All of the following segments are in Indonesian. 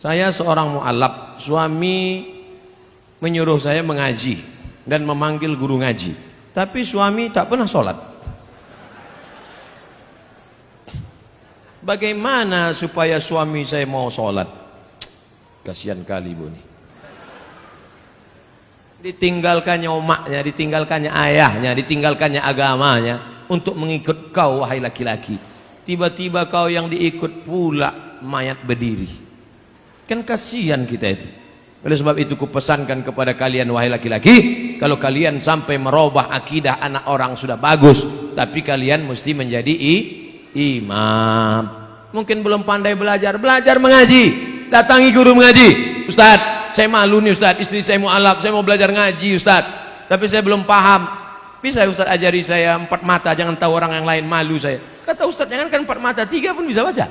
Saya seorang mu'alaf, suami menyuruh saya mengaji dan memanggil guru ngaji, tapi suami tak pernah sholat. Bagaimana supaya suami saya mau sholat? Kasihan kali ibu nih. Ditinggalkannya omaknya, ditinggalkannya ayahnya, ditinggalkannya agamanya untuk mengikut kau wahai laki-laki. Tiba-tiba kau yang diikut pula mayat berdiri. Kan kasihan kita itu. Oleh sebab itu kupesankan kepada kalian wahai laki-laki, kalau kalian sampai merubah akidah anak orang sudah bagus, tapi kalian mesti menjadi imam. Mungkin belum pandai belajar, belajar mengaji, datangi guru mengaji. Ustaz, saya malu nih Ustaz, istri saya mu'alaf, saya mau belajar ngaji Ustaz, tapi saya belum paham. Bisa Ustaz ajari saya 4 mata, jangan tahu orang yang lain, malu saya. Kata Ustaz, jangan kan 4 mata, 3 pun bisa baca.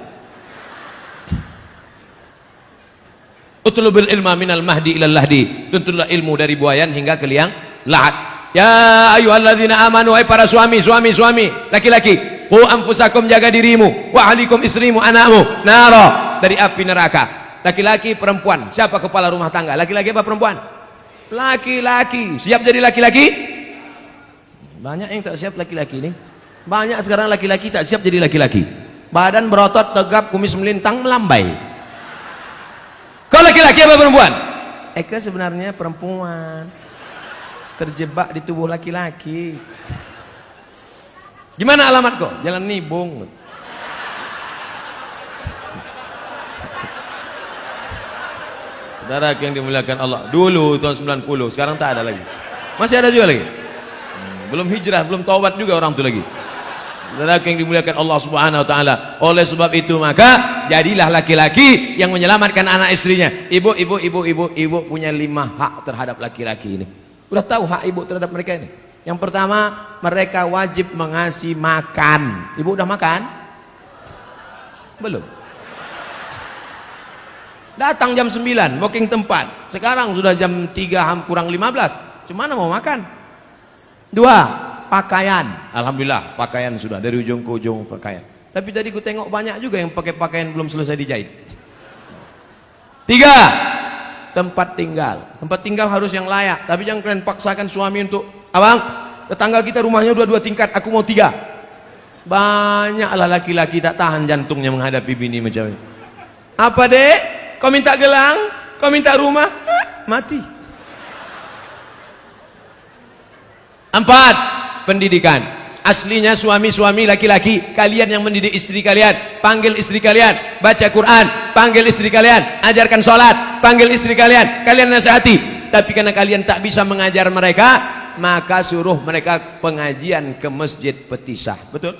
Utlubul ilma minal mahdi ilal lahdi, tuntunlah ilmu dari buayan hingga ke liang lahat. Ya ayyuhalladzina amanu, wahai para suami, laki-laki, qu anfusakum, jaga dirimu, wa ahlikum, istrimu, anakmu, nara, dari api neraka. Laki-laki, perempuan, siapa kepala rumah tangga? Laki-laki apa perempuan? Laki-laki. Siap jadi laki-laki? Banyak yang tak siap laki-laki ini. Banyak sekarang laki-laki tak siap jadi laki-laki. Badan berotot, tegap, kumis melintang, melambai. Kau laki-laki apa perempuan? Eka sebenarnya perempuan, terjebak di tubuh laki-laki. Gimana alamat kau? Jalan Nibung. Saudara yang dimuliakan Allah, dulu tahun 90, sekarang tak ada lagi. Masih ada juga lagi. Belum hijrah, belum taubat juga orang itu lagi. Saudara yang dimuliakan Allah Subhanahu wa taala. Oleh sebab itu maka jadilah laki-laki yang menyelamatkan anak istrinya. Ibu punya 5 hak terhadap laki-laki ini. Udah tahu hak ibu terhadap mereka ini? Yang pertama, mereka wajib mengasih makan. Ibu udah makan? Belum. Datang jam 9, booking tempat. Sekarang sudah jam 3 kurang 15. Cuman mau makan. 2, pakaian. Alhamdulillah pakaian sudah dari ujung ke ujung pakaian. Tapi tadi ku tengok banyak juga yang pakai pakaian belum selesai dijahit. 3, tempat tinggal. Tempat tinggal harus yang layak. Tapi jangan kalian paksakan suami untuk, abang, tetangga kita rumahnya udah 2 tingkat, aku mau 3. Banyaklah laki-laki tak tahan jantungnya menghadapi bini macam ini. Apa dek? Kau minta gelang, kau minta rumah, mati. 4, pendidikan. Aslinya suami-suami laki-laki, kalian yang mendidik istri kalian, panggil istri kalian, baca Quran, panggil istri kalian, ajarkan sholat, panggil istri kalian, kalian nasihati. Tapi karena kalian tak bisa mengajar mereka, maka suruh mereka pengajian ke Masjid Petisah. Betul?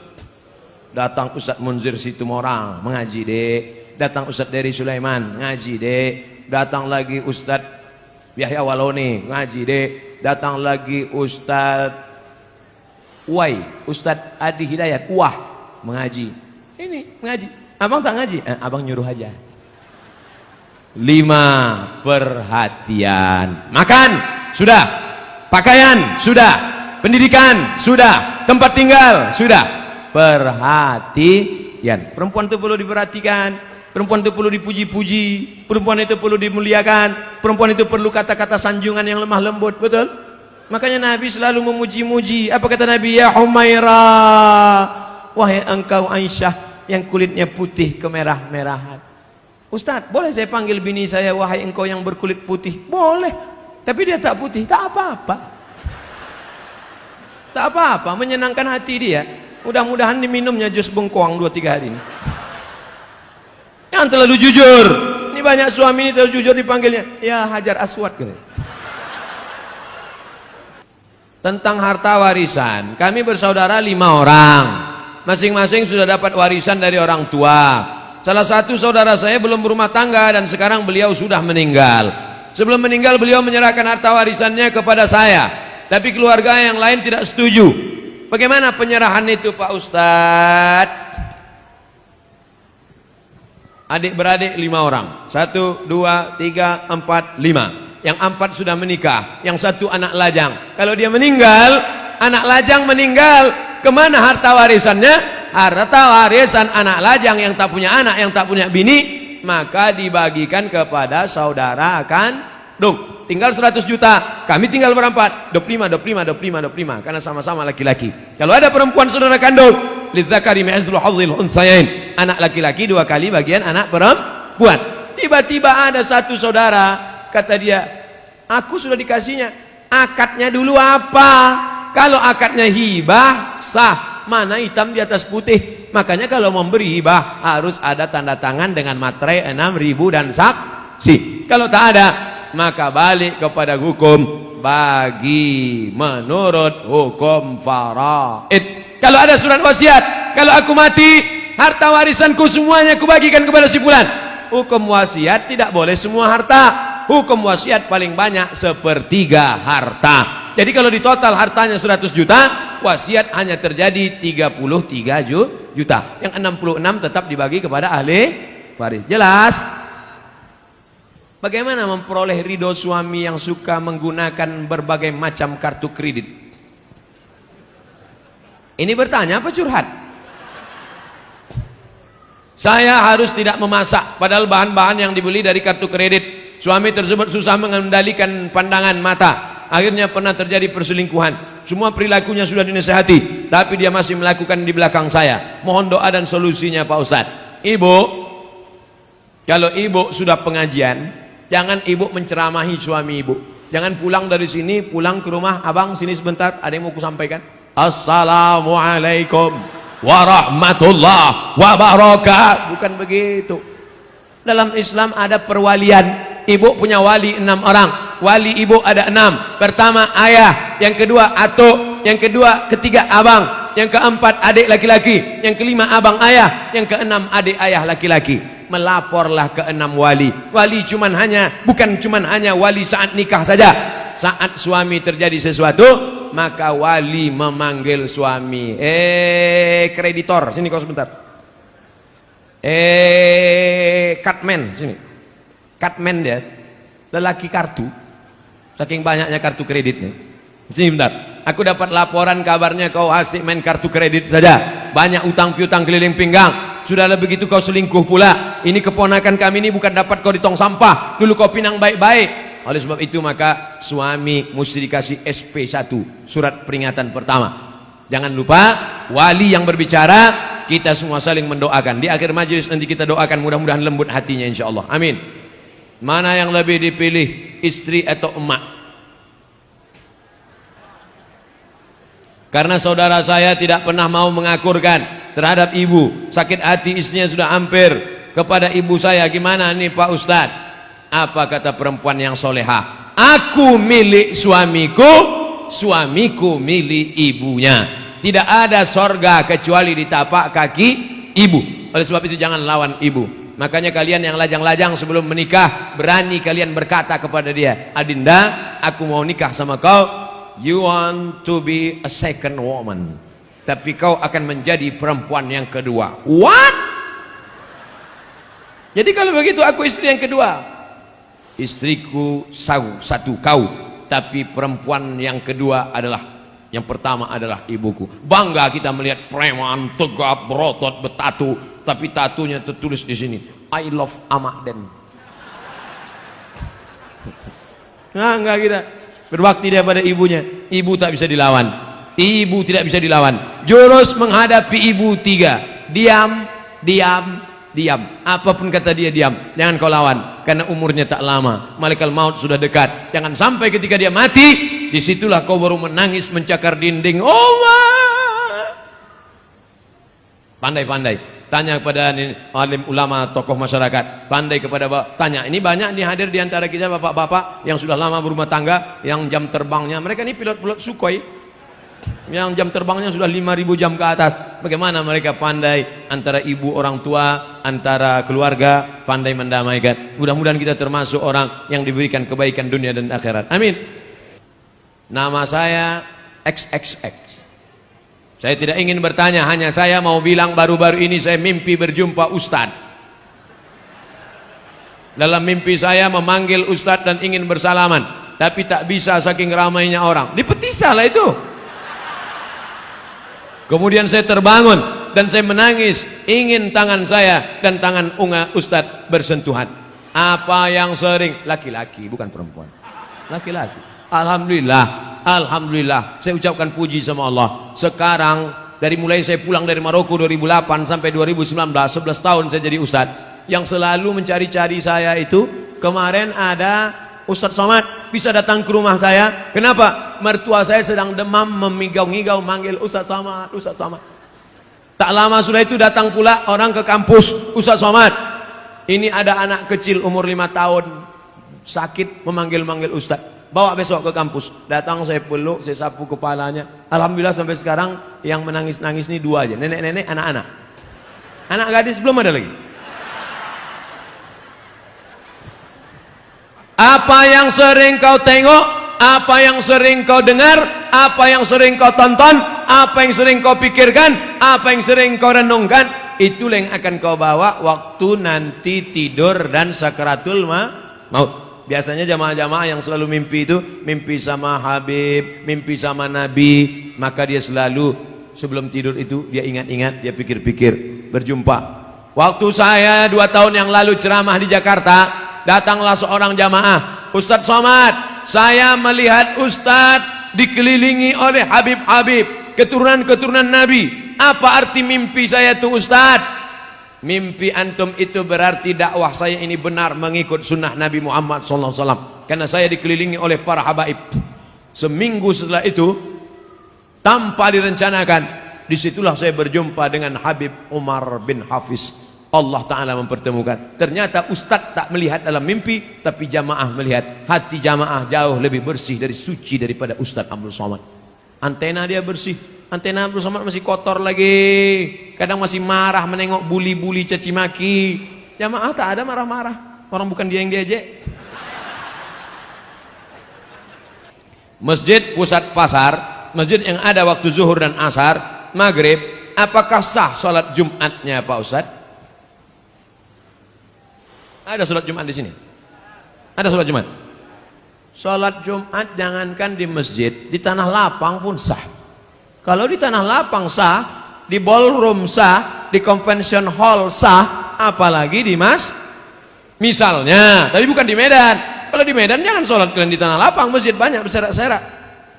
Datang Ustaz Munzir Situmorang mengaji dek, datang Ustaz Dery Sulaiman ngaji dek, datang lagi Ustaz Yahya Waloni ngaji dek, datang lagi Ustaz Ustaz Adi Hidayat mengaji. Ini mengaji. Abang tak ngaji? Abang nyuruh aja. 5, perhatian. Makan sudah, pakaian sudah, pendidikan sudah, tempat tinggal sudah, perhatian. Perempuan itu perlu diperhatikan, perempuan itu perlu dipuji-puji, perempuan itu perlu dimuliakan, perempuan itu perlu kata-kata sanjungan yang lemah lembut. Betul? Makanya Nabi selalu memuji-muji. Apa kata Nabi? Ya Humairah, wahai engkau Aisyah yang kulitnya putih kemerah-merahan. Ustaz, boleh saya panggil bini saya wahai engkau yang berkulit putih? Boleh. Tapi dia tak putih, tak apa-apa. Tak apa-apa, menyenangkan hati dia. Mudah-mudahan diminumnya jus bengkoang 2-3 hari ini. Yang terlalu jujur. Ini banyak suami ini terlalu jujur dipanggilnya. Ya Hajar Aswad gitu. Tentang harta warisan, kami bersaudara 5 orang. Masing-masing sudah dapat warisan dari orang tua. Salah satu saudara saya belum berumah tangga dan sekarang beliau sudah meninggal. Sebelum meninggal beliau menyerahkan harta warisannya kepada saya. Tapi keluarga yang lain tidak setuju. Bagaimana penyerahan itu Pak Ustadz? Adik-beradik 5 orang. 1, 2, 3, 4, 5. Yang 4 sudah menikah, yang 1 anak lajang. Kalau dia meninggal, anak lajang meninggal, kemana harta warisannya? Harta warisan anak lajang yang tak punya anak, yang tak punya bini, maka dibagikan kepada saudara kandung. Tinggal 100 juta, kami tinggal berempat, 25, karena sama-sama laki-laki. Kalau ada perempuan saudara kandung, lidzakari mithlu hadzil unthayain, anak laki-laki 2 kali bagian anak perempuan. Tiba-tiba ada satu saudara, kata dia, aku sudah dikasihnya, akadnya dulu apa? Kalau akadnya hibah sah, mana hitam di atas putih. Makanya kalau memberi hibah harus ada tanda tangan dengan materai 6.000 dan saksi. Kalau tak ada, maka balik kepada hukum bagi menurut hukum faraid. Kalau ada surat wasiat, kalau aku mati, harta warisanku semuanya aku bagikan kepada si fulan. Hukum wasiat tidak boleh semua harta. Hukum wasiat paling banyak 1/3 harta. Jadi kalau di total hartanya 100 juta, wasiat hanya terjadi 33 juta. Yang 66 tetap dibagi kepada ahli waris. Jelas? Bagaimana memperoleh ridho suami yang suka menggunakan berbagai macam kartu kredit? Ini bertanya apa curhat? Saya harus tidak memasak, padahal bahan-bahan yang dibeli dari kartu kredit. Suami tersebut susah mengendalikan pandangan mata. Akhirnya pernah terjadi perselingkuhan. Semua perilakunya sudah dinasihati, tapi dia masih melakukan di belakang saya. Mohon doa dan solusinya Pak Ustadz. Ibu, kalau ibu sudah pengajian, jangan ibu menceramahi suami ibu. Jangan pulang dari sini, pulang ke rumah, abang sini sebentar, ada yang mau kusampaikan. Assalamualaikum warahmatullahi wabarakatuh. Bukan begitu. Dalam Islam ada perwalian. Ibu punya wali 6 orang. Wali ibu ada 6. Pertama ayah, yang kedua atuk, yang ketiga abang, yang keempat adik laki-laki, yang kelima abang ayah, yang keenam adik ayah laki-laki. Melaporlah ke 6 wali. Wali bukan cuman hanya wali saat nikah saja. Saat suami terjadi sesuatu, maka wali memanggil suami. Kreditor, sini kau sebentar. Cutman, sini. Cutman dia, lelaki kartu. Saking banyaknya kartu kreditnya. Sini bentar. Aku dapat laporan kabarnya kau asik main kartu kredit saja. Banyak utang piutang keliling pinggang. Sudah begitu kau selingkuh pula. Ini keponakan kami ini bukan dapat kau di tong sampah. Dulu kau pinang baik-baik. Oleh sebab itu maka suami mesti dikasih SP1, surat peringatan pertama. Jangan lupa wali yang berbicara, kita semua saling mendoakan. Di akhir majelis nanti kita doakan mudah-mudahan lembut hatinya insyaallah. Amin. Mana yang lebih dipilih, istri atau emak? Karena saudara saya tidak pernah mau mengakurkan terhadap ibu. Sakit hati istrinya sudah hampir kepada ibu saya. Gimana nih Pak Ustadz? Apa kata perempuan yang soleha? Aku milik suamiku, suamiku milik ibunya. Tidak ada sorga kecuali di tapak kaki ibu. Oleh sebab itu jangan lawan ibu. Makanya kalian yang lajang-lajang sebelum menikah, berani kalian berkata kepada dia, Adinda, aku mau nikah sama kau. You want to be a second woman, tapi kau akan menjadi perempuan yang kedua. What? Jadi kalau begitu aku istri yang kedua. Istriku satu kau, tapi perempuan yang kedua adalah, yang pertama adalah ibuku. Bangga kita melihat preman tegap berotot bertatu, tapi tatunya tertulis di sini, I love Amakden. Nah, enggak kita berbakti dia pada ibunya. Ibu tak bisa dilawan. Ibu tidak bisa dilawan. Jurus menghadapi ibu 3. Diam, diam, diam. Apapun kata dia diam. Jangan kau lawan, karena umurnya tak lama. Malaikat maut sudah dekat. Jangan sampai ketika dia mati, disitulah kau baru menangis mencakar dinding. Oh, pandai-pandai. Tanya kepada alim ulama, tokoh masyarakat. Pandai kepada bapak. Tanya, ini banyak nih hadir di antara kita bapak-bapak yang sudah lama berumah tangga, yang jam terbangnya, mereka ini pilot-pilot Sukhoi, yang jam terbangnya sudah 5.000 jam ke atas. Bagaimana mereka pandai antara ibu orang tua, antara keluarga, pandai mendamaikan. Mudah-mudahan kita termasuk orang yang diberikan kebaikan dunia dan akhirat. Amin. Nama saya XXX. Saya tidak ingin bertanya, hanya saya mau bilang baru-baru ini saya mimpi berjumpa Ustadz. Dalam mimpi saya memanggil Ustadz dan ingin bersalaman, tapi tak bisa saking ramainya orang. Dipetisah lah itu. Kemudian saya terbangun, dan saya menangis, ingin tangan saya dan tangan Ustadz bersentuhan. Apa yang sering? Laki-laki, bukan perempuan. Laki-laki. Alhamdulillah, saya ucapkan puji sama Allah. Sekarang dari mulai saya pulang dari Maroko 2008 sampai 2019, 11 tahun saya jadi Ustadz. Yang selalu mencari-cari saya itu, kemarin ada Ustadz Somad bisa datang ke rumah saya. Kenapa? Mertua saya sedang demam, memigau-ngigau manggil Ustadz Somad, Ustadz Somad. Tak lama sudah itu datang pula orang ke kampus, Ustadz Somad, ini ada anak kecil umur 5 tahun sakit, memanggil-manggil Ustadz, bawa besok ke kampus. Datang, saya peluk, saya sapu kepalanya. Alhamdulillah sampai sekarang yang menangis-nangis ini 2 aja, nenek-nenek, anak-anak. Anak gadis belum ada lagi. Apa yang sering kau tengok, apa yang sering kau dengar, apa yang sering kau tonton, apa yang sering kau pikirkan, apa yang sering kau renungkan, itulah yang akan kau bawa waktu nanti tidur dan sakaratul maut. Biasanya jamaah-jamaah yang selalu mimpi itu, mimpi sama Habib, mimpi sama Nabi, maka dia selalu sebelum tidur itu dia ingat-ingat, dia pikir-pikir, berjumpa. Waktu saya 2 tahun yang lalu ceramah di Jakarta, datanglah seorang jamaah, Ustadz Somad, saya melihat Ustadz dikelilingi oleh Habib-Habib, keturunan-keturunan Nabi. Apa arti mimpi saya itu Ustadz? Mimpi antum itu berarti dakwah saya ini benar mengikut sunnah Nabi Muhammad SAW. Karena saya dikelilingi oleh para habaib. Seminggu setelah itu, tanpa direncanakan, disitulah saya berjumpa dengan Habib Umar bin Hafiz. Allah Ta'ala mempertemukan. Ternyata Ustadz tak melihat dalam mimpi, tapi jamaah melihat. Hati jamaah jauh lebih bersih dari suci daripada Ustadz Abdul Somad. Antena dia bersih, antena Abdul Somad masih kotor lagi. Kadang masih marah menengok buli-buli caci maki. Jamaah tak ada marah-marah. Orang bukan dia yang diejek. Masjid pusat pasar, masjid yang ada waktu zuhur dan asar, maghrib, apakah sah sholat Jumatnya Pak Ustadz? Ada sholat Jumat di sini? Ada sholat Jumat? Sholat Jumat jangankan di masjid, di tanah lapang pun sah. Kalau di tanah lapang sah, di ballroom sah, di convention hall sah, apalagi di misalnya, tapi bukan di Medan. Kalau di Medan jangan sholat kalian di tanah lapang, masjid banyak berserak-serak.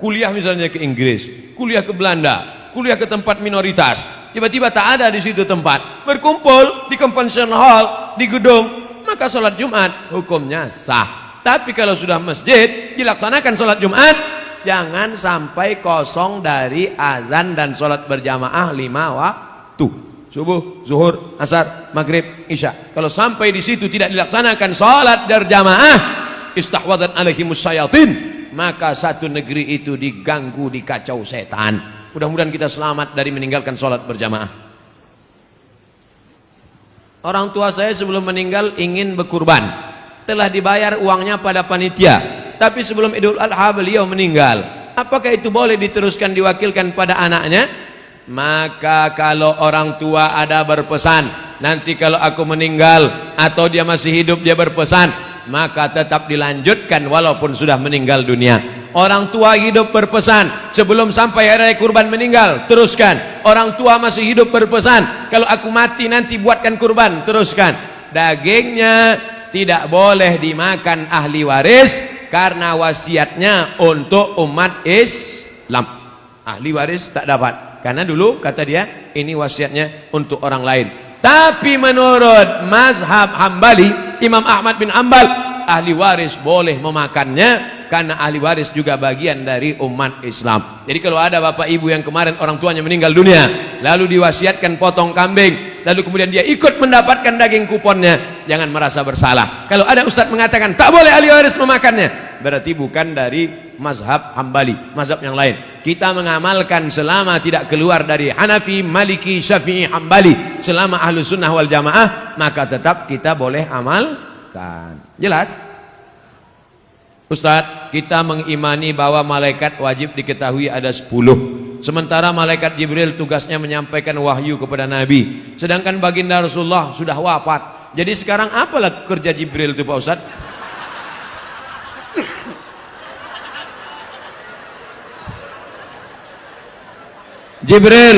Kuliah misalnya ke Inggris, kuliah ke Belanda, kuliah ke tempat minoritas, tiba-tiba tak ada di situ tempat, berkumpul di convention hall, di gedung, maka sholat Jumat hukumnya sah. Tapi kalau sudah masjid dilaksanakan sholat Jumat, jangan sampai kosong dari azan dan sholat berjamaah 5 waktu, subuh, zuhur, asar, maghrib, isya. Kalau sampai di situ tidak dilaksanakan sholat berjamaah, istahwadat alaihimus syayatin, maka satu negeri itu diganggu, dikacau setan. Mudah-mudahan kita selamat dari meninggalkan sholat berjamaah. Orang tua saya sebelum meninggal ingin berkurban, telah dibayar uangnya pada panitia, tapi sebelum Idul Adha beliau meninggal. Apakah itu boleh diteruskan, diwakilkan pada anaknya? Maka kalau orang tua ada berpesan, nanti kalau aku meninggal atau dia masih hidup dia berpesan, maka tetap dilanjutkan walaupun sudah meninggal dunia. Orang tua hidup berpesan, sebelum sampai hari raya kurban meninggal, teruskan. Orang tua masih hidup berpesan, kalau aku mati nanti buatkan kurban, teruskan. Dagingnya tidak boleh dimakan ahli waris karena wasiatnya untuk umat Islam. Ahli waris tak dapat, karena dulu kata dia ini wasiatnya untuk orang lain. Tapi menurut mazhab Hambali, Imam Ahmad bin Hanbal, ahli waris boleh memakannya karena ahli waris juga bagian dari umat Islam. Jadi kalau ada bapak ibu yang kemarin orang tuanya meninggal dunia, lalu diwasiatkan potong kambing, lalu kemudian dia ikut mendapatkan daging kuponnya, jangan merasa bersalah. Kalau ada ustadz mengatakan tak boleh ahli waris memakannya, berarti bukan dari mazhab Hambali, mazhab yang lain. Kita mengamalkan selama tidak keluar dari Hanafi, Maliki, Syafi'i, Hambali, selama ahlu sunnah wal jamaah, maka tetap kita boleh amalkan. Jelas? Ustadz, kita mengimani bahwa malaikat wajib diketahui ada 10. Sementara malaikat Jibril tugasnya menyampaikan wahyu kepada Nabi, sedangkan baginda Rasulullah sudah wafat. Jadi sekarang apalah kerja Jibril itu Pak Ustadz? Jibril,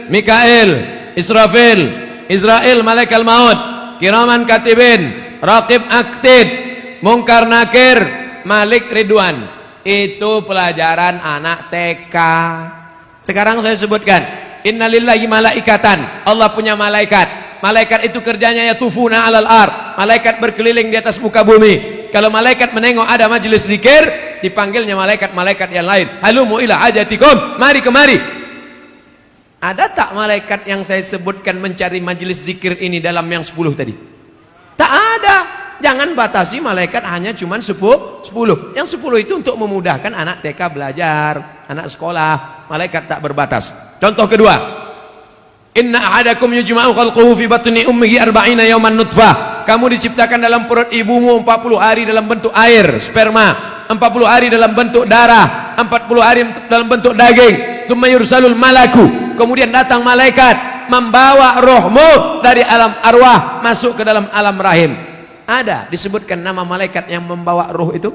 Mikail, Israfil, Israel malaikat maut, kiraman katibin, raqib aktid, mungkar nakir, Malik Ridwan. Itu pelajaran anak TK. Sekarang saya sebutkan, innalillahi malaikatan, Allah punya malaikat. Malaikat itu kerjanya yatufuna alal ar, malaikat berkeliling di atas muka bumi. Kalau malaikat menengok ada majelis zikir, dipanggilnya malaikat-malaikat yang lain. Halumu ila hajatikum, mari kemari. Ada tak malaikat yang saya sebutkan mencari majelis zikir ini dalam yang 10 tadi? Tak ada. Jangan batasi malaikat hanya cuma 10. Yang 10 itu untuk memudahkan anak TK belajar, anak sekolah. Malaikat tak berbatas. Contoh kedua, inna ahadakum yujma'u khalquhu fi batni ummihi 40 yawman nutfah. Kamu diciptakan dalam perut ibumu 40 hari dalam bentuk air, sperma, 40 hari dalam bentuk darah, 40 hari dalam bentuk daging. Tsumma yursalul malaku. Kemudian datang malaikat membawa rohmu dari alam arwah masuk ke dalam alam rahim. Ada disebutkan nama malaikat yang membawa roh itu?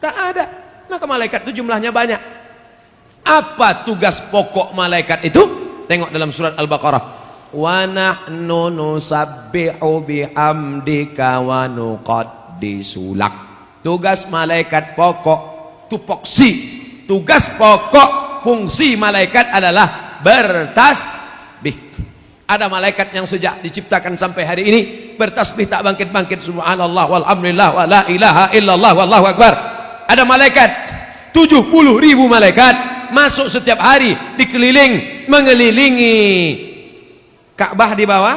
Tak ada. Maka malaikat itu jumlahnya banyak. Apa tugas pokok malaikat itu? Tengok dalam surat Al-Baqarah. Wa nahnu nusabbihu bihamdika wa nuqaddisu lak. Tugas malaikat pokok, tupoksi. Tugas pokok fungsi malaikat adalah bertasbih. Ada malaikat yang sejak diciptakan sampai hari ini bertasbih tak bangkit-bangkit, subhanallah walhamdulillah wa la ilaha illallah wallahu akbar. Ada malaikat 70.000 malaikat masuk setiap hari dikeliling mengelilingi Ka'bah di bawah,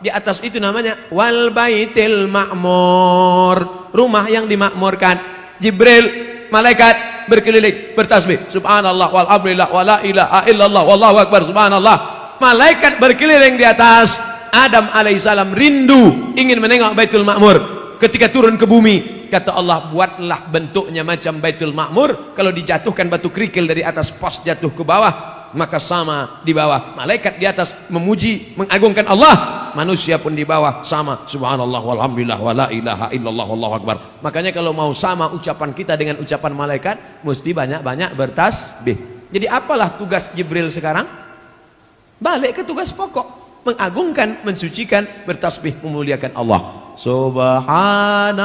di atas itu namanya wal baitil ma'mur, rumah yang dimakmurkan. Jibril malaikat berkeliling bertasbih subhanallah walhamdulillah wa la ilaha illallah wallahu akbar subhanallah. Malaikat berkeliling di atas. Adam alaihissalam rindu ingin menengok Baitul Ma'mur. Ketika turun ke bumi, kata Allah, buatlah bentuknya macam Baitul Ma'mur. Kalau dijatuhkan batu kerikil dari atas pos jatuh ke bawah, maka sama di bawah. Malaikat di atas memuji, mengagungkan Allah, manusia pun di bawah sama, subhanallah walhamdulillah wa la ilaha illallah wallahu akbar. Makanya kalau mau sama ucapan kita dengan ucapan malaikat, mesti banyak-banyak bertasbih. Jadi apalah tugas Jibril sekarang? Balik ke tugas pokok, mengagungkan, mensucikan, bertasbih, memuliakan Allah. Subhanallah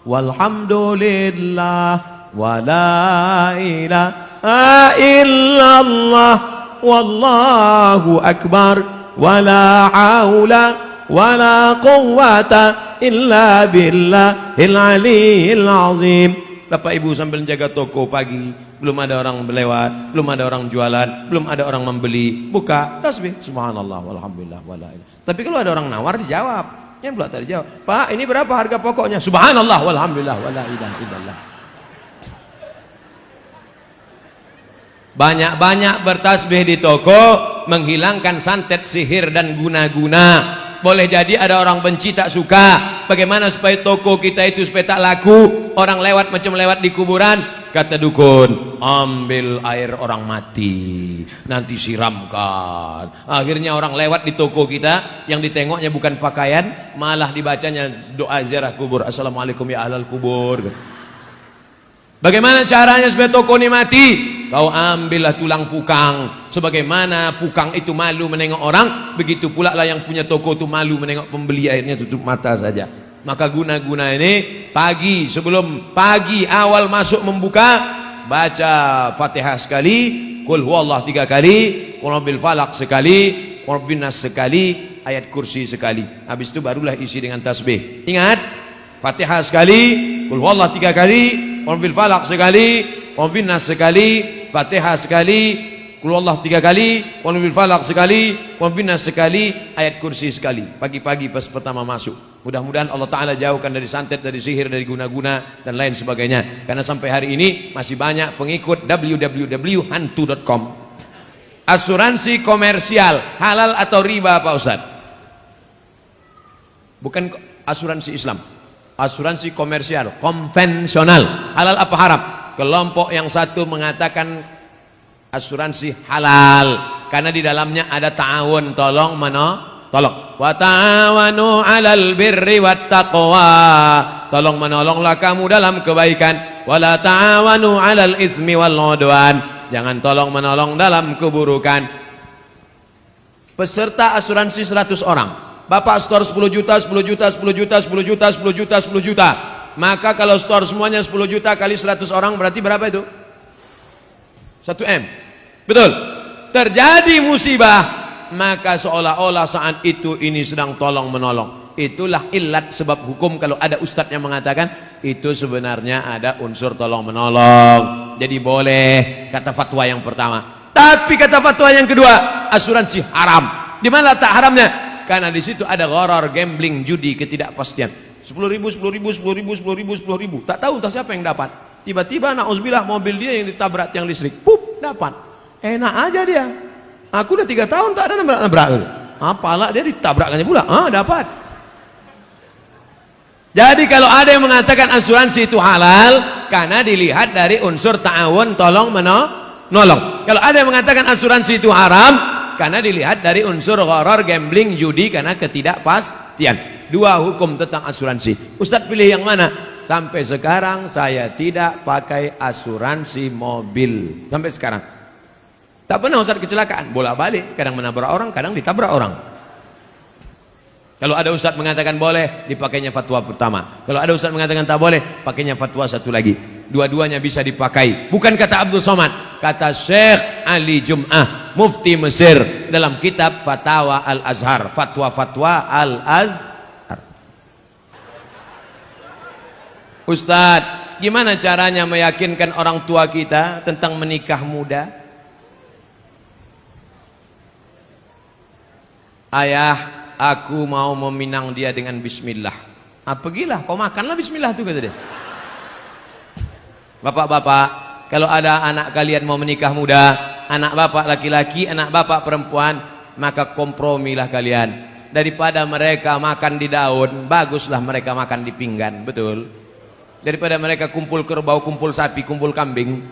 walhamdulillah wa la ilaha illallah wallahu akbar wa la haula wa la quwwata illa billahil aliyyil azim. Bapak Ibu sambil jaga toko pagi, belum ada orang berlewat, belum ada orang jualan, belum ada orang membeli, buka tasbih subhanallah walhamdulillah wala ilaha. Tapi kalau ada orang nawar dijawab, yang pula tak dijawab, Pak ini berapa harga pokoknya? Subhanallah walhamdulillah wala ilaha illallah. Banyak-banyak bertasbih di toko, menghilangkan santet sihir dan guna-guna. Boleh jadi ada orang benci tak suka. Bagaimana supaya toko kita itu supaya tak laku? Orang lewat macam lewat di kuburan. Kata dukun, ambil air orang mati, nanti siramkan. Akhirnya orang lewat di toko kita, yang ditengoknya bukan pakaian, malah dibacanya doa ziarah kubur. Assalamualaikum ya ahlal kubur. Bagaimana caranya supaya toko ini mati? Kau ambillah tulang pukang. Sebagaimana pukang itu malu menengok orang, begitu pula lah yang punya toko itu malu menengok pembeli, akhirnya tutup mata saja. Maka guna-guna ini pagi, sebelum pagi awal masuk membuka, baca Fatihah sekali, Qul huwallah 3 kali, Qul rabbil falaq sekali, Qul rabbin nas sekali, ayat kursi sekali. Habis itu barulah isi dengan tasbih. Ingat, Fatihah sekali, Qul huwallah 3 kali, Qul rabbil falaq sekali, Qul rabbin nas sekali, Fatihah sekali, Qul huwallah 3 kali, Qul rabbil falaq sekali, Qul rabbin nas sekali, ayat kursi sekali. Pagi-pagi pas pertama masuk. Mudah-mudahan Allah Ta'ala jauhkan dari santet, dari sihir, dari guna-guna dan lain sebagainya. Karena sampai hari ini masih banyak pengikut www.hantu.com. Asuransi komersial halal atau riba Pak Ustaz? Bukan asuransi Islam, asuransi komersial konvensional. Halal apa haram? Kelompok yang satu mengatakan asuransi halal karena di dalamnya ada ta'awun, tolong menolong. Wa ta'awanu 'alal birri wat taqwa. Tolong menolonglah kamu dalam kebaikan. Wa la ta'awanu 'alal ismi wal 'udwan. Jangan tolong menolong dalam keburukan. Peserta asuransi 100 orang. Bapak store 10 juta, 10 juta, 10 juta, 10 juta, 10 juta, 10 juta. Maka kalau store semuanya 10 juta kali 100 orang berarti berapa itu? 1 M. Betul. Terjadi musibah, maka seolah-olah saat itu ini sedang tolong menolong. Itulah ilat sebab hukum kalau ada ustadz yang mengatakan itu sebenarnya ada unsur tolong menolong. Jadi boleh, kata fatwa yang pertama. Tapi kata fatwa yang kedua, asuransi haram. Di mana tak haramnya? Karena di situ ada gharar, gambling, judi, ketidakpastian. 10.000, 10.000, 10.000, 10.000, 10.000. Tak tahu entah siapa yang dapat. Tiba-tiba na'udzubillah mobil dia yang ditabrak tiang listrik. Pup, dapat. Enak aja dia. Aku udah 3 tahun tak ada nabrak-nabrak. Apalah dia ditabrakkannya pula. Dapat. Jadi kalau ada yang mengatakan asuransi itu halal, karena dilihat dari unsur ta'awun, tolong menolong. Kalau ada yang mengatakan asuransi itu haram, karena dilihat dari unsur gharar, gambling, judi, karena ketidakpastian. 2 hukum tentang asuransi. Ustadz pilih yang mana? Sampai sekarang saya tidak pakai asuransi mobil. Sampai sekarang. Tak pernah Ustadz kecelakaan. Bolak-balik. Kadang menabrak orang, kadang ditabrak orang. Kalau ada ustadz mengatakan boleh, dipakainya fatwa pertama. Kalau ada ustadz mengatakan tak boleh, pakainya fatwa satu lagi. Dua-duanya bisa dipakai. Bukan kata Abdul Somad, kata Syekh Ali Jum'ah, mufti Mesir, dalam kitab Fatawa Al-Azhar. Fatwa-fatwa Al-Azhar. Ustadz, gimana caranya meyakinkan orang tua kita tentang menikah muda? Ayah, aku mau meminang dia dengan bismillah. Pergilah, kau makanlah bismillah itu, kata dia. Bapak-bapak, kalau ada anak kalian mau menikah muda, anak bapak laki-laki, anak bapak perempuan, maka kompromilah kalian. Daripada mereka makan di daun, baguslah mereka makan di pinggan, betul? Daripada mereka kumpul kerbau, kumpul sapi, kumpul kambing,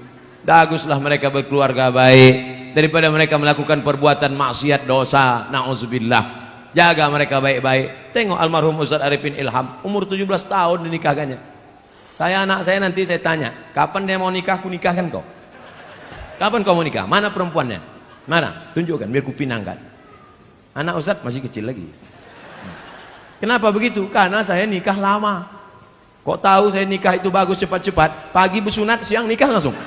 baguslah mereka berkeluarga baik. Daripada mereka melakukan perbuatan maksiat, dosa, na'udzubillah. Jaga mereka baik-baik. Tengok almarhum Ustaz Arifin Ilham, umur 17 tahun dinikahkannya. Anak saya nanti saya tanya, kapan dia mau nikah, aku nikahkan kau. Kapan kau mau nikah? Mana perempuannya? Mana? Tunjukkan biar ku pinangkan. Anak Ustaz masih kecil lagi. Kenapa begitu? Karena saya nikah lama. Kok tahu saya nikah itu bagus cepat-cepat? Pagi bersunat, siang nikah langsung.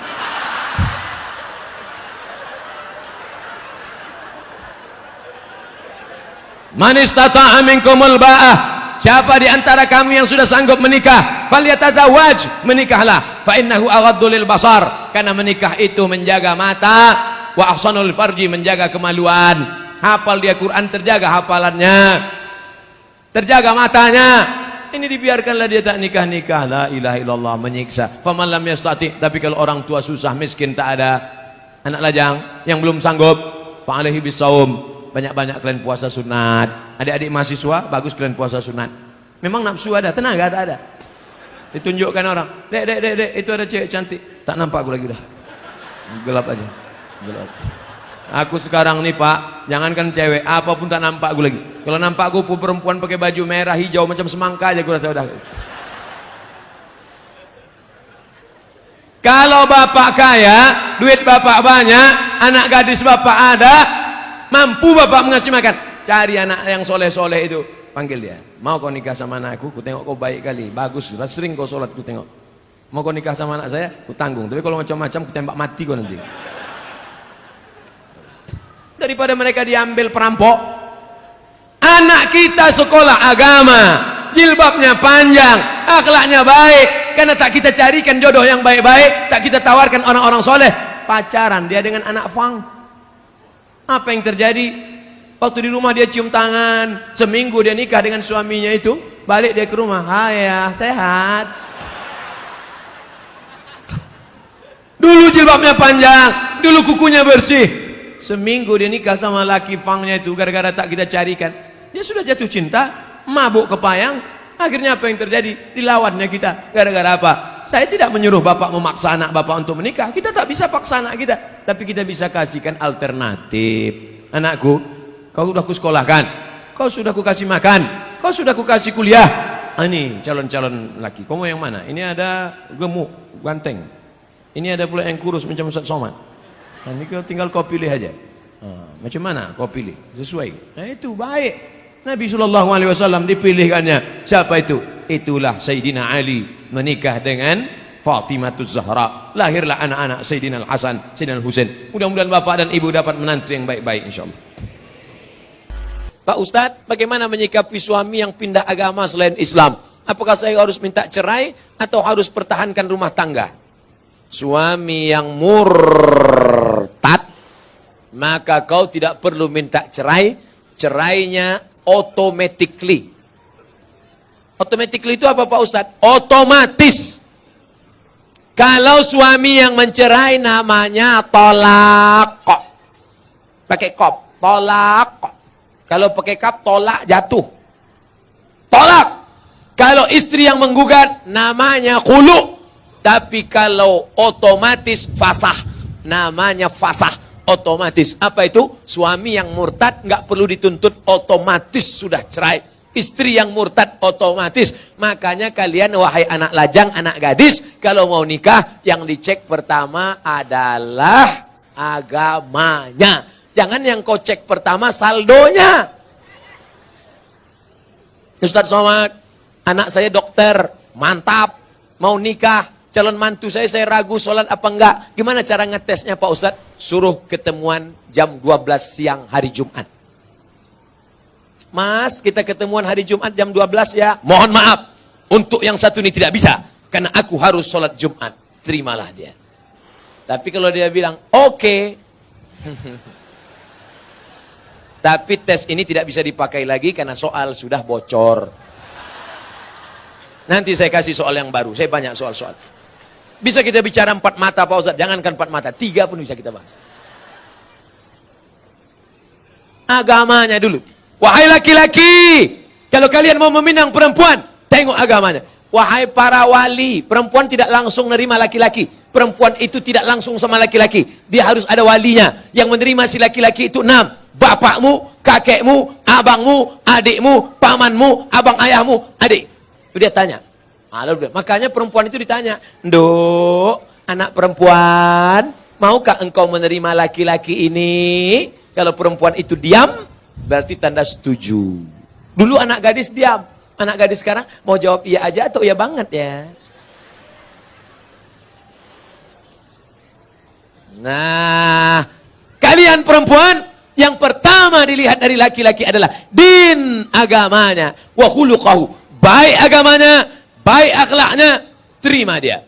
Man istata'a minkumul ba'ah, siapa di antara kamu yang sudah sanggup menikah, falyatazawwaj, menikahlah, fa innahu aghaddu lil basar, karena menikah itu menjaga mata, wa ahsanul farji, menjaga kemaluan. Hafal dia Quran, terjaga hafalannya, terjaga matanya. Ini dibiarkanlah dia tak nikah-nikah, la ilaha illallah, menyiksa. Faman lam yastati, tapi kalau orang tua susah, miskin, tak ada anak lajang, yang belum sanggup, fa alaihi bisawm, banyak-banyak kalian puasa sunat. Adik-adik mahasiswa, bagus kalian puasa sunat. Memang nafsu ada, tenaga tak ada. Ditunjukkan orang, dek, itu ada cewek cantik. Tak nampak aku lagi dah. Gelap aja. Gelap. Aku sekarang nih Pak, jangankan cewek, apapun tak nampak aku lagi. Kalau nampak aku perempuan pakai baju merah, hijau, macam semangka aja aku rasa udah. Kalau bapak kaya, duit bapak banyak, anak gadis bapak ada, mampu bapak mengasih makan, cari anak yang soleh-soleh itu, panggil dia. Mau kau nikah sama anakku? Ku tengok kau baik kali, bagus, sering kau sholat, ku tengok. Mau kau nikah sama anak saya? Ku tanggung. Tapi kalau macam-macam, ku tembak mati kau nanti. Daripada mereka diambil perampok. Anak kita sekolah agama, jilbabnya panjang, akhlaknya baik, karena tak kita carikan jodoh yang baik-baik, tak kita tawarkan orang-orang soleh, pacaran dia dengan anak fang. Apa yang terjadi? Waktu di rumah dia cium tangan, seminggu dia nikah dengan suaminya itu, balik dia ke rumah, ayah sehat. Dulu jilbabnya panjang, dulu kukunya bersih. Seminggu dia nikah sama laki fangnya itu, gara-gara tak kita carikan, dia sudah jatuh cinta, mabuk kepayang. Akhirnya apa yang terjadi? Dilawannya kita. Gara-gara apa? Saya tidak menyuruh bapak memaksa anak bapak untuk menikah, kita tak bisa paksa anak kita, tapi kita bisa kasihkan alternatif. Anakku, kau sudah kusekolahkan, kau sudah kukasih makan, kau sudah kukasih kuliah. Ini calon-calon laki, kau mau yang mana? Ini ada gemuk, ganteng, ini ada pula yang kurus macam Ustaz Somad. Ini tinggal kau pilih aja. Macam mana kau pilih? Sesuai. Nah itu baik. Nabi SAW dipilihkannya. Siapa itu? Itulah Sayyidina Ali menikah dengan Fatimatus Zahra. Lahirlah anak-anak Sayyidina Al-Hasan, Sayyidina Al-Husain. Mudah-mudahan bapak dan ibu dapat menantu yang baik-baik insyaAllah. Pak Ustadz, bagaimana menyikapi suami yang pindah agama selain Islam? Apakah saya harus minta cerai atau harus pertahankan rumah tangga? Suami yang murtad, maka kau tidak perlu minta cerai. Cerainya automatically. Automatically itu apa Pak Ustadz? Otomatis. Kalau suami yang mencerai namanya tolak. Pakai kop, tolak. Kalau pakai kap, tolak jatuh. Tolak. Kalau istri yang menggugat namanya khulu. Tapi kalau otomatis fasah, namanya fasah otomatis. Apa itu? Suami yang murtad nggak perlu dituntut, otomatis sudah cerai. Istri yang murtad otomatis. Makanya kalian wahai anak lajang, anak gadis, kalau mau nikah yang dicek pertama adalah agamanya. Jangan yang kau cek pertama saldonya. Ustadz Somad, anak saya dokter, mantap, mau nikah. Calon mantu saya ragu sholat apa enggak. Gimana cara ngetesnya Pak Ustadz? Suruh ketemuan jam 12 siang hari Jumat. Mas, kita ketemuan hari Jumat jam 12 ya. Mohon maaf, untuk yang satu ini tidak bisa. Karena aku harus sholat Jumat. Terimalah dia. Tapi kalau dia bilang, oke. Tapi tes ini tidak bisa dipakai lagi karena soal sudah bocor. Nanti saya kasih soal yang baru. Saya banyak soal-soal. Bisa kita bicara 4 mata Pak Ustadz, jangankan 4 mata, 3 pun bisa kita bahas. Agamanya dulu. Wahai laki-laki, kalau kalian mau meminang perempuan, tengok agamanya. Wahai para wali, perempuan tidak langsung menerima laki-laki. Perempuan itu tidak langsung sama laki-laki. Dia harus ada walinya. Yang menerima si laki-laki itu 6. Bapakmu, kakekmu, abangmu, adikmu, pamanmu, abang ayahmu, adik. Dia tanya. Makanya perempuan itu ditanya, Nduk, anak perempuan, maukah engkau menerima laki-laki ini? Kalau perempuan itu diam, berarti tanda setuju. Dulu anak gadis diam, anak gadis sekarang mau jawab iya aja atau iya banget ya. Nah, kalian perempuan, yang pertama dilihat dari laki-laki adalah din, agamanya, wa khuluqahu, baik agamanya, baik akhlaknya, terima dia.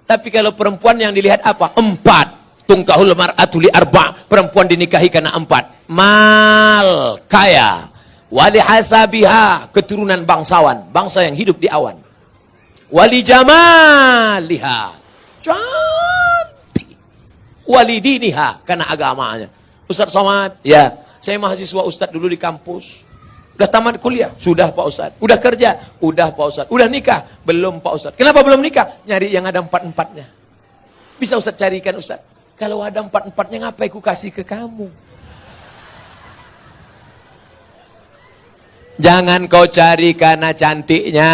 Tapi kalau perempuan yang dilihat apa? 4. Tungkahul mar'atu li 4. Perempuan dinikahi karena 4. Mal, kaya. Wali hasabiha, keturunan bangsawan, bangsa yang hidup di awan. Wali jamaliha, cantik. Wali diniha, karena agamanya. Ustadz Somad, ya, saya mahasiswa Ustadz dulu di kampus. Udah tamat kuliah? Sudah Pak Ustadz. Udah kerja? Udah Pak Ustadz. Udah nikah? Belum Pak Ustadz. Kenapa belum nikah? Nyari yang ada 4-4-nya. Bisa Ustadz carikan Ustadz. Kalau ada 4-4-nya ngapain ku kasih ke kamu? Jangan kau cari karena cantiknya.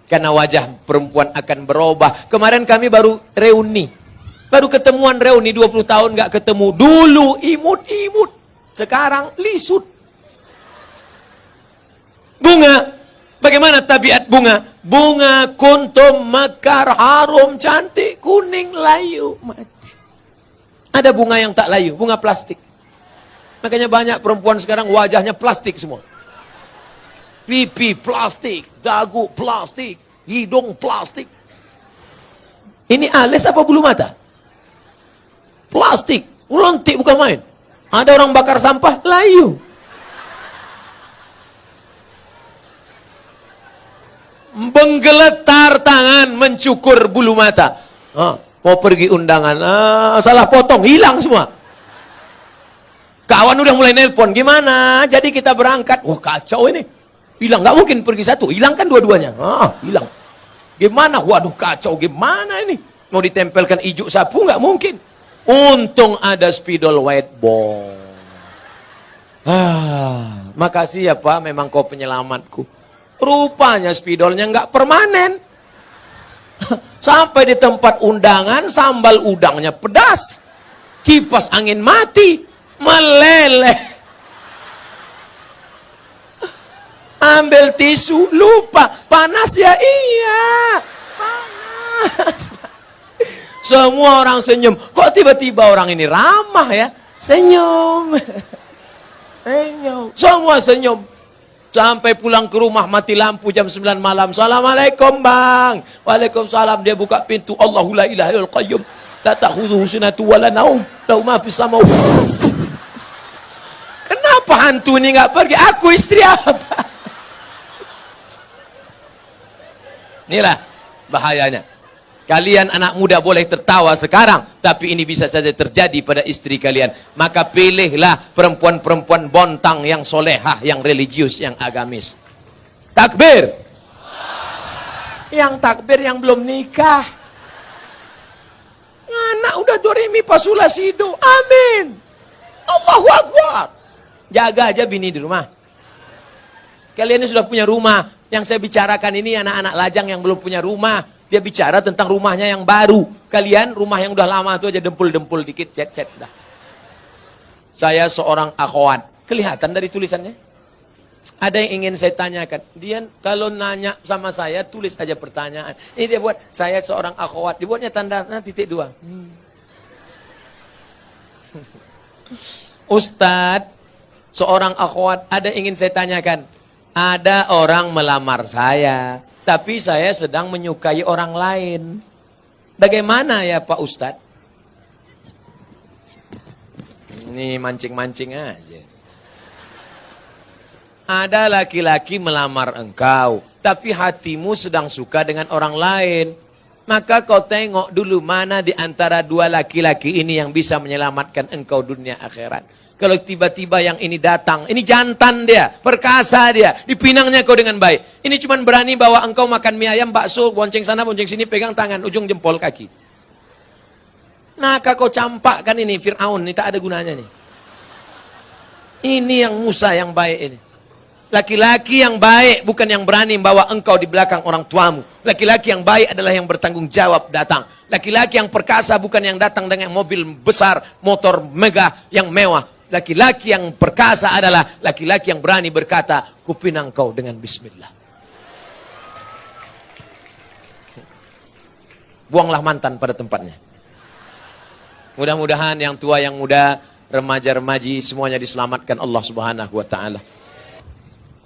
Karena wajah perempuan akan berubah. Kemarin kami baru reuni. Baru ketemuan reuni 20 tahun gak ketemu. Dulu imut-imut. Sekarang lisut. Bunga, bagaimana tabiat bunga? Bunga kuntum mekar, harum, cantik, kuning, layu, mati. Ada bunga yang tak layu, bunga plastik. Makanya banyak perempuan sekarang wajahnya plastik semua. Pipi plastik, dagu plastik, hidung plastik. Ini alis apa bulu mata? Plastik, ulontik bukan main. Ada orang bakar sampah, layu. Menggeletar tangan, mencukur bulu mata. Mau pergi undangan, salah potong, hilang semua. Kawan udah mulai nelpon, gimana? Jadi kita berangkat. Wah kacau ini. Hilang, nggak mungkin pergi satu. Hilang kan dua-duanya. Hilang. Gimana? Waduh kacau, gimana ini? Mau ditempelkan ijuk sapu, nggak mungkin. Untung ada spidol whiteboard. Makasih ya Pak, memang kau penyelamatku. Rupanya spidolnya nggak permanen. Sampai di tempat undangan, sambal udangnya pedas. Kipas angin mati. Meleleh. Ambil tisu, lupa. Panas ya? Iya. Panas. Semua orang senyum. Kok tiba-tiba orang ini ramah ya? Senyum. Senyum. Semua senyum. Sampai pulang ke rumah mati lampu jam 9 malam. Assalamualaikum bang. Waalaikumsalam. Dia buka pintu. Allahu la ilaha illal qayyum. La ta'khudhuhu sinatun wa la naum. Lahu ma fis samawati. Kenapa hantu ini nggak pergi? Aku istri apa? Inilah bahayanya. Kalian anak muda boleh tertawa sekarang, tapi ini bisa saja terjadi pada istri kalian. Maka pilihlah perempuan-perempuan bontang yang solehah, yang religius, yang agamis. Takbir. Yang takbir yang belum nikah. Anak udah doremi pasula sido. Amin. Allahu Akbar. Jaga aja bini di rumah. Kalian ini sudah punya rumah. Yang saya bicarakan ini anak-anak lajang yang belum punya rumah. Dia bicara tentang rumahnya yang baru. Kalian rumah yang udah lama itu aja dempul-dempul dikit, cet-cet dah. Saya seorang akhwat. Kelihatan dari tulisannya? Ada yang ingin saya tanyakan. Dia kalau nanya sama saya, tulis aja pertanyaan. Ini dia buat, saya seorang akhwat. Dibuatnya tanda titik 2. Ustadz, seorang akhwat, ada yang ingin saya tanyakan. Ada orang melamar saya, tapi saya sedang menyukai orang lain. Bagaimana ya Pak Ustadz? Ini mancing-mancing aja. Ada laki-laki melamar engkau, tapi hatimu sedang suka dengan orang lain. Maka kau tengok dulu mana di antara dua laki-laki ini yang bisa menyelamatkan engkau dunia akhirat. Kalau tiba-tiba yang ini datang, ini jantan dia, perkasa dia, dipinangnya kau dengan baik. Ini cuma berani bawa engkau makan mie ayam, bakso, bonceng sana, bonceng sini, pegang tangan, ujung jempol kaki. Nah, kau campakkan ini, Fir'aun, ini tak ada gunanya nih. Ini yang Musa yang baik ini. Laki-laki yang baik bukan yang berani membawa engkau di belakang orang tuamu. Laki-laki yang baik adalah yang bertanggung jawab datang. Laki-laki yang perkasa bukan yang datang dengan mobil besar, motor megah yang mewah. Laki-laki yang perkasa adalah laki-laki yang berani berkata, kupinang kau dengan bismillah. Buanglah mantan pada tempatnya. Mudah-mudahan yang tua, yang muda, remaja-remaji semuanya diselamatkan Allah Subhanahu wa taala.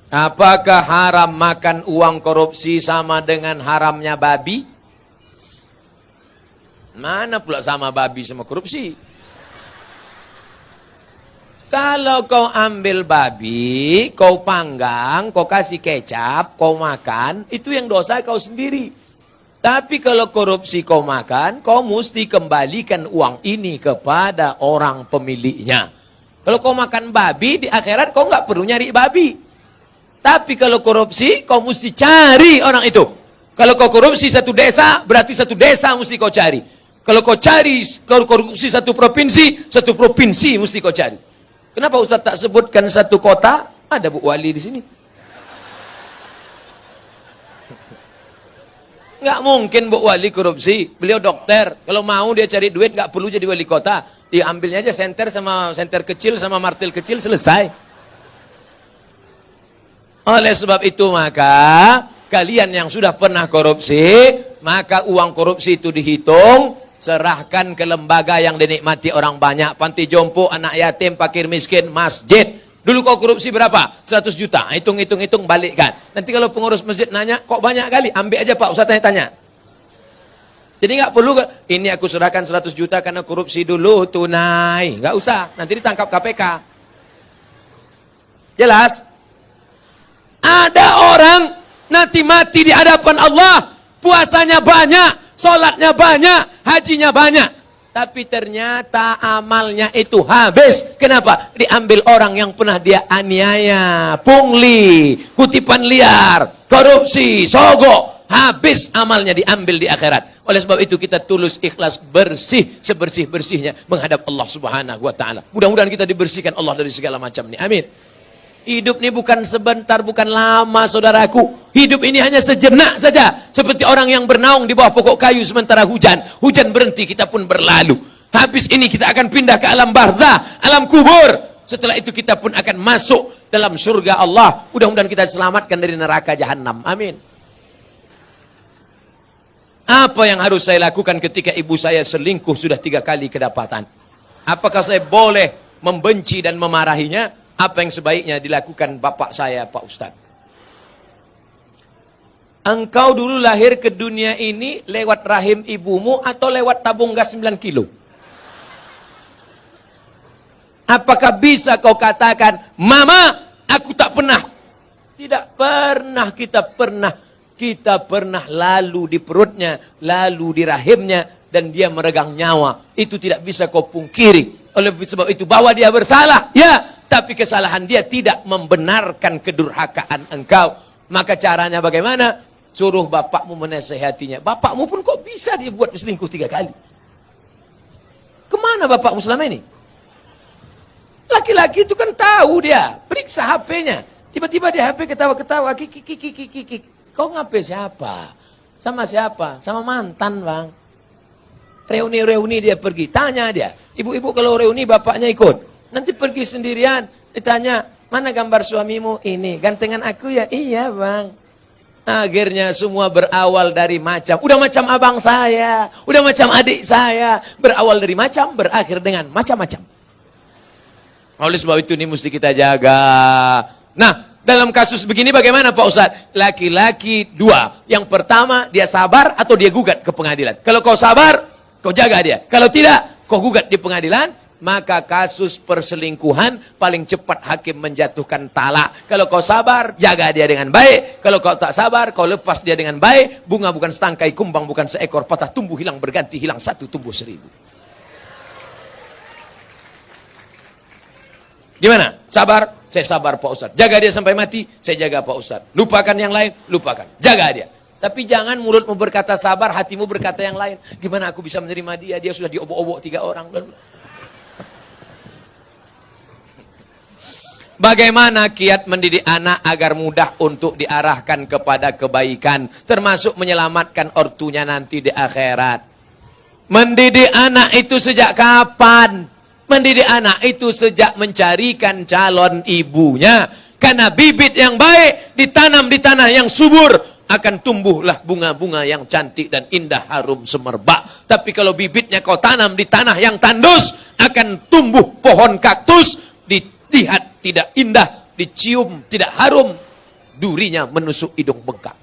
Apakah haram makan uang korupsi sama dengan haramnya babi? Mana pula sama babi sama korupsi? Kalau kau ambil babi, kau panggang, kau kasih kecap, kau makan, itu yang dosa kau sendiri. Tapi kalau korupsi kau makan, kau mesti kembalikan uang ini kepada orang pemiliknya. Kalau kau makan babi, di akhirat kau nggak perlu nyari babi. Tapi kalau korupsi, kau mesti cari orang itu. Kalau kau korupsi satu desa, berarti satu desa mesti kau cari. Kalau kau cari korupsi satu provinsi mesti kau cari. Kenapa Ustaz tak sebutkan satu kota? Ada Bu Wali di sini. Nggak mungkin Bu Wali korupsi. Beliau dokter. Kalau mau dia cari duit nggak perlu jadi wali kota. Diambilnya aja senter sama senter kecil sama martil kecil, selesai. Oleh sebab itu maka kalian yang sudah pernah korupsi, maka uang korupsi itu dihitung. Serahkan ke lembaga yang dinikmati orang banyak. Panti jompo, anak yatim, fakir miskin, masjid. Dulu kau korupsi berapa? 100 juta. Hitung, balikkan. Nanti kalau pengurus masjid nanya, kok banyak kali? Ambil aja Pak, Ustaz tanya. Jadi nggak perlu, ini aku serahkan 100 juta karena korupsi dulu, tunai. Nggak usah, nanti ditangkap KPK. Jelas? Ada orang nanti mati di hadapan Allah, puasanya banyak, sholatnya banyak, hajinya banyak. Tapi ternyata amalnya itu habis. Kenapa? Diambil orang yang pernah dia aniaya, pungli, kutipan liar, korupsi, sogok. Habis amalnya diambil di akhirat. Oleh sebab itu kita tulus, ikhlas, bersih, sebersih-bersihnya menghadap Allah Subhanahu wa taala. Mudah-mudahan kita dibersihkan Allah dari segala macam ini. Amin. Hidup ini bukan sebentar, bukan lama saudaraku. Hidup ini hanya sejenak saja. Seperti orang yang bernaung di bawah pokok kayu sementara hujan. Hujan berhenti, kita pun berlalu. Habis ini kita akan pindah ke alam barzah, alam kubur. Setelah itu kita pun akan masuk dalam surga Allah. Mudah-mudahan kita diselamatkan dari neraka jahanam. Amin. Apa yang harus saya lakukan ketika ibu saya selingkuh sudah 3 kali kedapatan? Apakah saya boleh membenci dan memarahinya? Apa yang sebaiknya dilakukan bapak saya, Pak Ustadz? Engkau dulu lahir ke dunia ini lewat rahim ibumu atau lewat tabung gas 9 kilo? Apakah bisa kau katakan, Mama, aku tak pernah? Tidak pernah kita pernah lalu di perutnya, lalu di rahimnya, dan dia meregang nyawa. Itu tidak bisa kau pungkiri. Oleh sebab itu, bahwa dia bersalah, ya, tapi kesalahan dia tidak membenarkan kedurhakaan engkau. Maka caranya bagaimana? Suruh bapakmu menasehatinya. Bapakmu pun kok bisa dia buat selingkuh 3 kali? Kemana bapakmu selama ini? Laki-laki itu kan tahu dia. Periksa HP-nya. Tiba-tiba di HP ketawa-ketawa. Kiki. Kau ngapain siapa? Sama siapa? Sama mantan, Bang. Reuni-reuni dia pergi. Tanya dia. Ibu-ibu kalau reuni bapaknya ikut. Nanti pergi sendirian. Ditanya, mana gambar suamimu? Ini. Gantengan aku ya? Iya, Bang. Akhirnya semua berawal dari macam. Udah macam abang saya. Udah macam adik saya. Berawal dari macam, berakhir dengan macam-macam. Oleh sebab itu ini mesti kita jaga. Nah, dalam kasus begini bagaimana Pak Ustadz? Laki-laki 2. Yang pertama, dia sabar atau dia gugat ke pengadilan. Kalau kau sabar, kau jaga dia. Kalau tidak, kau gugat di pengadilan. Maka kasus perselingkuhan paling cepat hakim menjatuhkan talak. Kalau kau sabar, jaga dia dengan baik. Kalau kau tak sabar, kau lepas dia dengan baik. Bunga bukan setangkai, kumbang bukan seekor. Patah tumbuh hilang berganti, hilang 1 tumbuh 1000. Gimana? Sabar? Saya sabar Pak Ustadz. Jaga dia sampai mati, saya jaga Pak Ustadz. Lupakan yang lain, lupakan. Jaga dia. Tapi jangan mulutmu berkata sabar, hatimu berkata yang lain. Gimana aku bisa menerima dia? Dia sudah diobok-obok 3 orang. Bagaimana kiat mendidik anak agar mudah untuk diarahkan kepada kebaikan. Termasuk menyelamatkan ortunya nanti di akhirat. Mendidik anak itu sejak kapan? Mendidik anak itu sejak mencarikan calon ibunya. Karena bibit yang baik ditanam di tanah yang subur, akan tumbuhlah bunga-bunga yang cantik dan indah harum semerbak. Tapi kalau bibitnya kau tanam di tanah yang tandus, akan tumbuh pohon kaktus, dilihat tidak indah, dicium tidak harum, durinya menusuk hidung bengkak.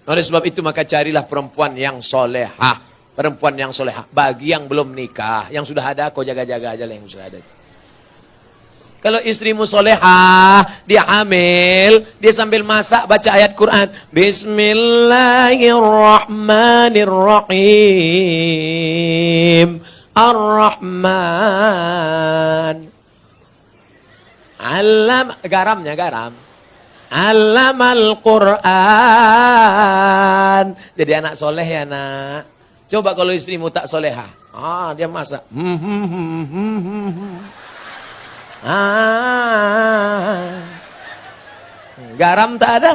Oleh sebab itu maka carilah perempuan yang solehah. Perempuan yang solehah. Bagi yang belum nikah, yang sudah ada, kau jaga-jaga aja lah yang sudah ada. Kalau istrimu solehah, dia hamil, dia sambil masak baca ayat Quran. Bismillahirrahmanirrahim. Ar-Rahman. Garamnya garam. Allamal Quran. Jadi anak soleh ya nak. Coba kalau istrimu tak soleha. Dia masak. Garam tak ada.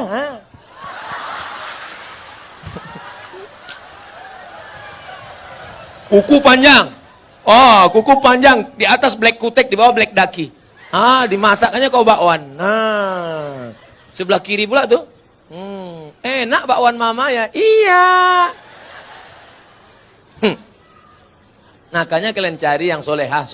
Kuku panjang. Kuku panjang. Di atas black kutek, di bawah black daki. Dimasaknya kau bakwan. Sebelah kiri pula tuh. Enak bakwan mama ya. Iya. Makanya kalian cari yang solehah.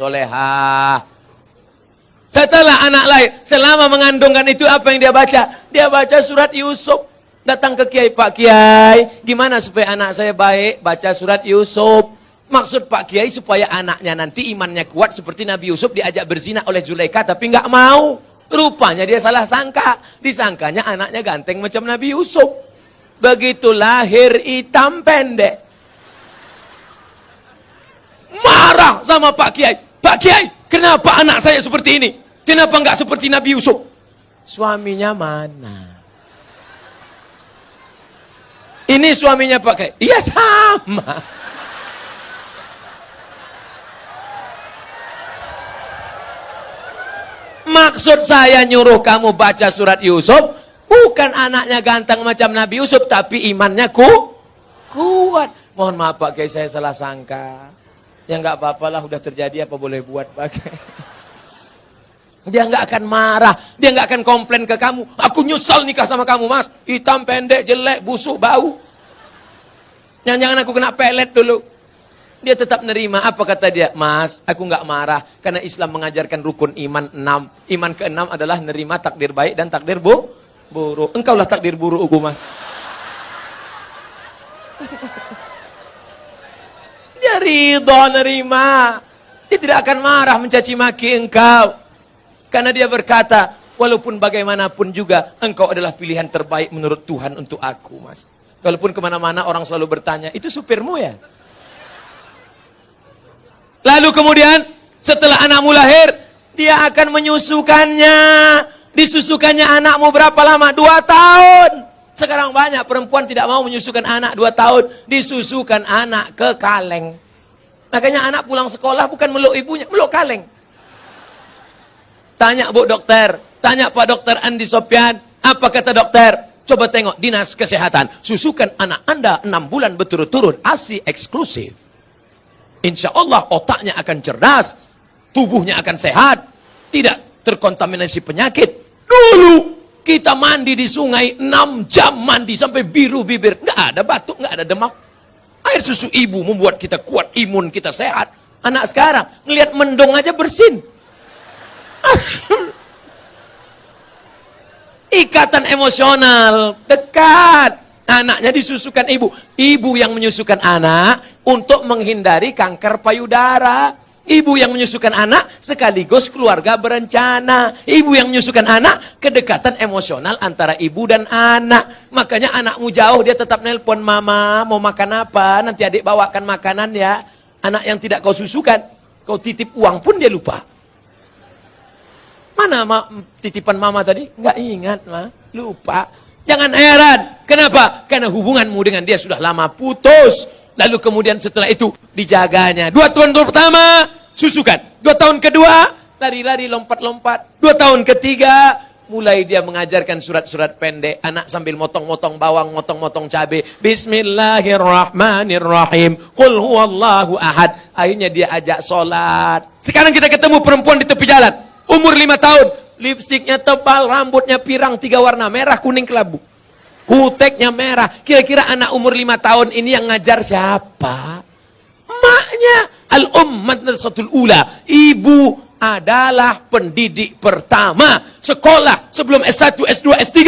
Setelah anak lahir, selama mengandungkan itu apa yang dia baca? Dia baca surat Yusuf. Datang ke Kiai, Pak Kiai, gimana supaya anak saya baik? Baca surat Yusuf. Maksud Pak Kiai supaya anaknya nanti imannya kuat seperti Nabi Yusuf diajak berzina oleh Zulaikha tapi nggak mau. Rupanya dia salah sangka. Disangkanya anaknya ganteng macam Nabi Yusuf. Begitu lahir hitam pendek. Marah sama Pak Kiai. Pak Kiai, kenapa anak saya seperti ini? Kenapa enggak seperti Nabi Yusuf? Suaminya mana? Ini suaminya Pak Kiai. Iya sama. Maksud saya nyuruh kamu baca surat Yusuf, bukan anaknya ganteng macam Nabi Yusuf, tapi imannya kuat. Mohon maaf Pak Kiai, saya salah sangka. Ya nggak apa-apalah, udah terjadi, apa boleh buat, pakai. Dia nggak akan marah, dia nggak akan komplain ke kamu. Aku nyesal nikah sama kamu, Mas. Hitam, pendek, jelek, busuk, bau. Jangan-jangan aku kena pelet dulu. Dia tetap nerima. Apa kata dia? Mas, aku nggak marah karena Islam mengajarkan rukun iman 6. Iman ke-6 adalah nerima takdir baik dan takdir buruk. Engkaulah takdir burukku, Mas. Dia ridho nerima. Dia tidak akan marah mencaci maki engkau. Karena dia berkata, walaupun bagaimanapun juga engkau adalah pilihan terbaik menurut Tuhan untuk aku, Mas. Walaupun kemana-mana orang selalu bertanya, itu supirmu ya? Lalu kemudian setelah anakmu lahir, dia akan menyusukannya. Disusukannya anakmu berapa lama? 2 tahun. Sekarang banyak perempuan tidak mau menyusukan anak 2 tahun. Disusukan anak ke kaleng. Makanya anak pulang sekolah bukan meluk ibunya, meluk kaleng. Tanya Bu Dokter, tanya Pak Dokter Andi Sopyan, apa kata dokter? Coba tengok dinas kesehatan, susukan anak Anda 6 bulan berturut-turut, ASI eksklusif. Insya Allah otaknya akan cerdas, tubuhnya akan sehat, tidak terkontaminasi penyakit. Dulu kita mandi di sungai 6 jam mandi sampai biru bibir, nggak ada batuk, nggak ada demam. Air susu ibu membuat kita kuat, imun kita sehat. Anak sekarang ngelihat mendong aja bersin. Ikatan emosional dekat. Anaknya disusukan ibu. Ibu yang menyusukan anak untuk menghindari kanker payudara. Ibu yang menyusukan anak sekaligus keluarga berencana. Ibu yang menyusukan anak, kedekatan emosional antara ibu dan anak. Makanya anakmu jauh, dia tetap nelpon, mama mau makan apa, nanti adik bawakan makanan ya. Anak yang tidak kau susukan, kau titip uang pun dia lupa. Mana titipan mama tadi? Nggak ingat, Ma. Lupa. Jangan heran. Kenapa? Karena hubunganmu dengan dia sudah lama putus. Lalu kemudian setelah itu dijaganya. 2 tahun pertama, susukan. 2 tahun kedua, lari-lari, lompat-lompat. 2 tahun ketiga, mulai dia mengajarkan surat-surat pendek. Anak sambil motong-motong bawang, motong-motong cabai. Bismillahirrahmanirrahim. Qul huwallahu ahad. Akhirnya dia ajak sholat. Sekarang kita ketemu perempuan di tepi jalan. Umur 5 tahun, lipstiknya tebal, rambutnya pirang 3 warna, merah, kuning, kelabu. Kuteknya merah. Kira-kira anak umur 5 tahun ini yang ngajar siapa? Maknya. Al-Madrasatul Ula. Ibu adalah pendidik pertama. Sekolah sebelum S1, S2, S3.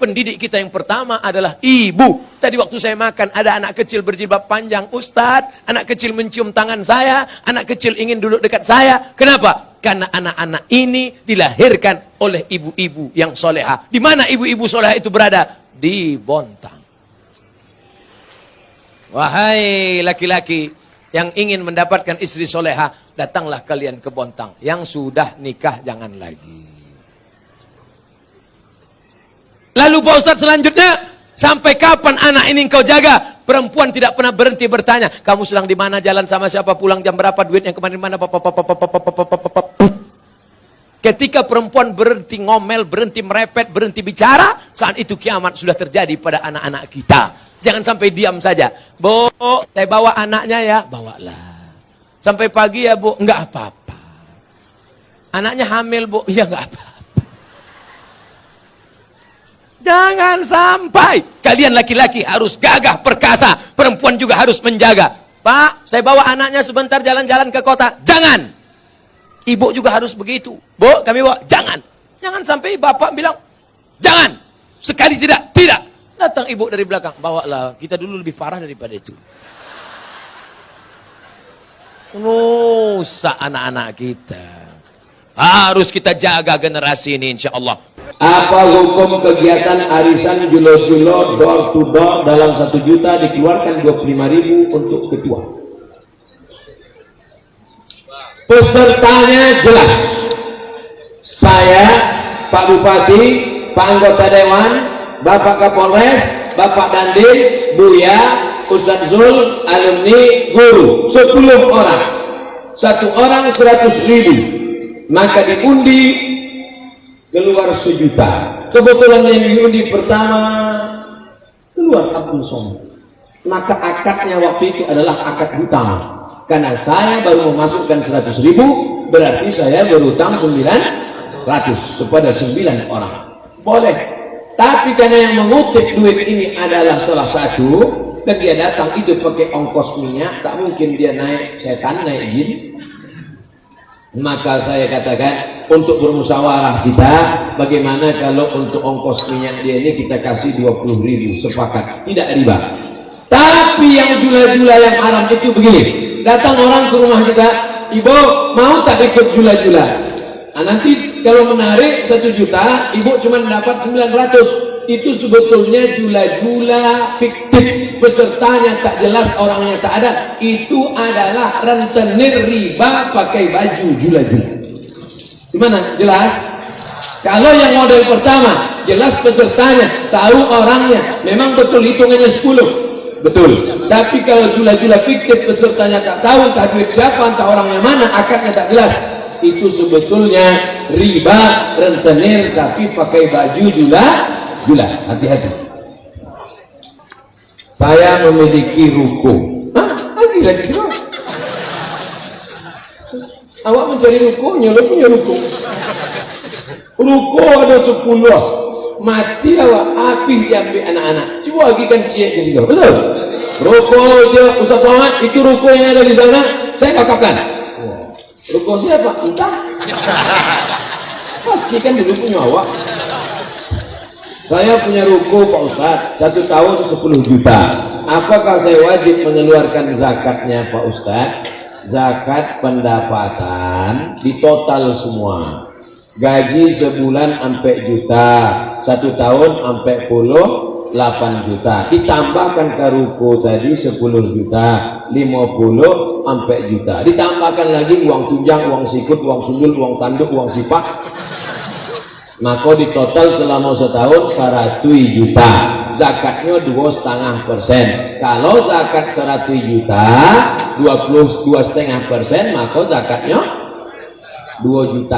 Pendidik kita yang pertama adalah ibu. Tadi waktu saya makan, ada anak kecil berjilbab panjang. Ustadz, anak kecil mencium tangan saya. Anak kecil ingin duduk dekat saya. Kenapa? Karena anak-anak ini dilahirkan oleh ibu-ibu yang soleha. Di mana ibu-ibu soleha itu berada? Di Bontang. Wahai laki-laki yang ingin mendapatkan istri soleha, datanglah kalian ke Bontang. Yang sudah nikah jangan lagi. Lalu Pak Ustadz selanjutnya, sampai kapan anak ini engkau jaga? Perempuan tidak pernah berhenti bertanya, kamu sedang di mana, jalan sama siapa, pulang jam berapa, duitnya kemana mana. Ketika perempuan berhenti ngomel, berhenti merepet, berhenti bicara, saat itu kiamat sudah terjadi pada anak-anak kita. Jangan sampai diam saja. Bu, saya bawa anaknya ya, bawalah. Sampai pagi ya Bu, enggak apa-apa. Anaknya hamil Bu, ya enggak apa-apa. Jangan sampai kalian laki-laki harus gagah perkasa, perempuan juga harus menjaga. Pak, saya bawa anaknya sebentar jalan-jalan ke kota. Jangan. Ibu juga harus begitu. Bu, kami bawa. Jangan. Jangan sampai bapak bilang, jangan. Sekali tidak, tidak. Datang ibu dari belakang. Bawalah, kita dulu lebih parah daripada itu. Rusak anak-anak kita. Harus kita jaga generasi ini insya Allah. Apa hukum kegiatan arisan julo-julo door to door dalam 1 juta dikeluarkan 25.000 untuk ketua? Pesertanya jelas. Saya, Pak Bupati, Pak Anggota Dewan, Bapak Kapolres, Bapak Dandim, Buya, Ustadz Zul, alumni, guru, 10 orang. 1 orang 100.000. Maka diundi keluar 1 juta. Kebetulan yang diundi pertama keluar Abdul Somad. Maka akadnya waktu itu adalah akad hutang. Karena saya baru memasukkan 100.000, berarti saya berutang 900 kepada 9 orang. Boleh. Tapi karena yang mengutip duit ini adalah salah satu, dan dia datang itu pakai ongkos minyak, tak mungkin dia naik setan, naik jin. Maka saya katakan untuk bermusyawarah kita, bagaimana kalau untuk ongkos minyak dia ini kita kasih 20.000, sepakat, tidak riba. Tapi yang jula-jula yang haram itu begini, datang orang ke rumah kita, ibu mau tak ikut jula-jula? Nah, nanti kalau menarik 1 juta, ibu cuma dapat 900. Itu sebetulnya jula-jula fiktif, pesertanya tak jelas, orangnya tak ada. Itu adalah rentenir riba pakai baju jula-jula. Gimana? Jelas? Kalau yang model pertama, jelas pesertanya, tahu orangnya, memang betul hitungannya 10. Betul. Tapi kalau jula-jula fiktif, pesertanya tak tahu, tak duit siapa, entah orangnya mana, akadnya tak jelas. Itu sebetulnya riba rentenir tapi pakai baju jula. Hati-hati. Saya memiliki ruko. Lagi. Awak mencari ruko, nyolo punya ruko. Ruko ada 10. Mati awak, api diambil anak-anak. Coba bagikan ciek ke situ. Betul? Ruko dia Ustaz Somad, itu ruko yang ada di sana, saya katakan. Ruko siapa? Entah. Pastikan dulu punya awak. Saya punya ruko Pak Ustaz, 1 tahun 10 juta. Apakah saya wajib mengeluarkan zakatnya Pak Ustaz? Zakat pendapatan di total semua. Gaji sebulan sampai juta, 1 tahun sampai 8 juta. Ditambahkan ke ruko tadi 10 juta, 50 sampai juta. Ditambahkan lagi uang tunjang, uang sikut, uang sundul, uang tanduk, uang sipak. Maka di total selama setahun 100 juta. Zakatnya 2,5%. Kalau zakat 100 juta 22,5%, maka zakatnya 2,5 juta.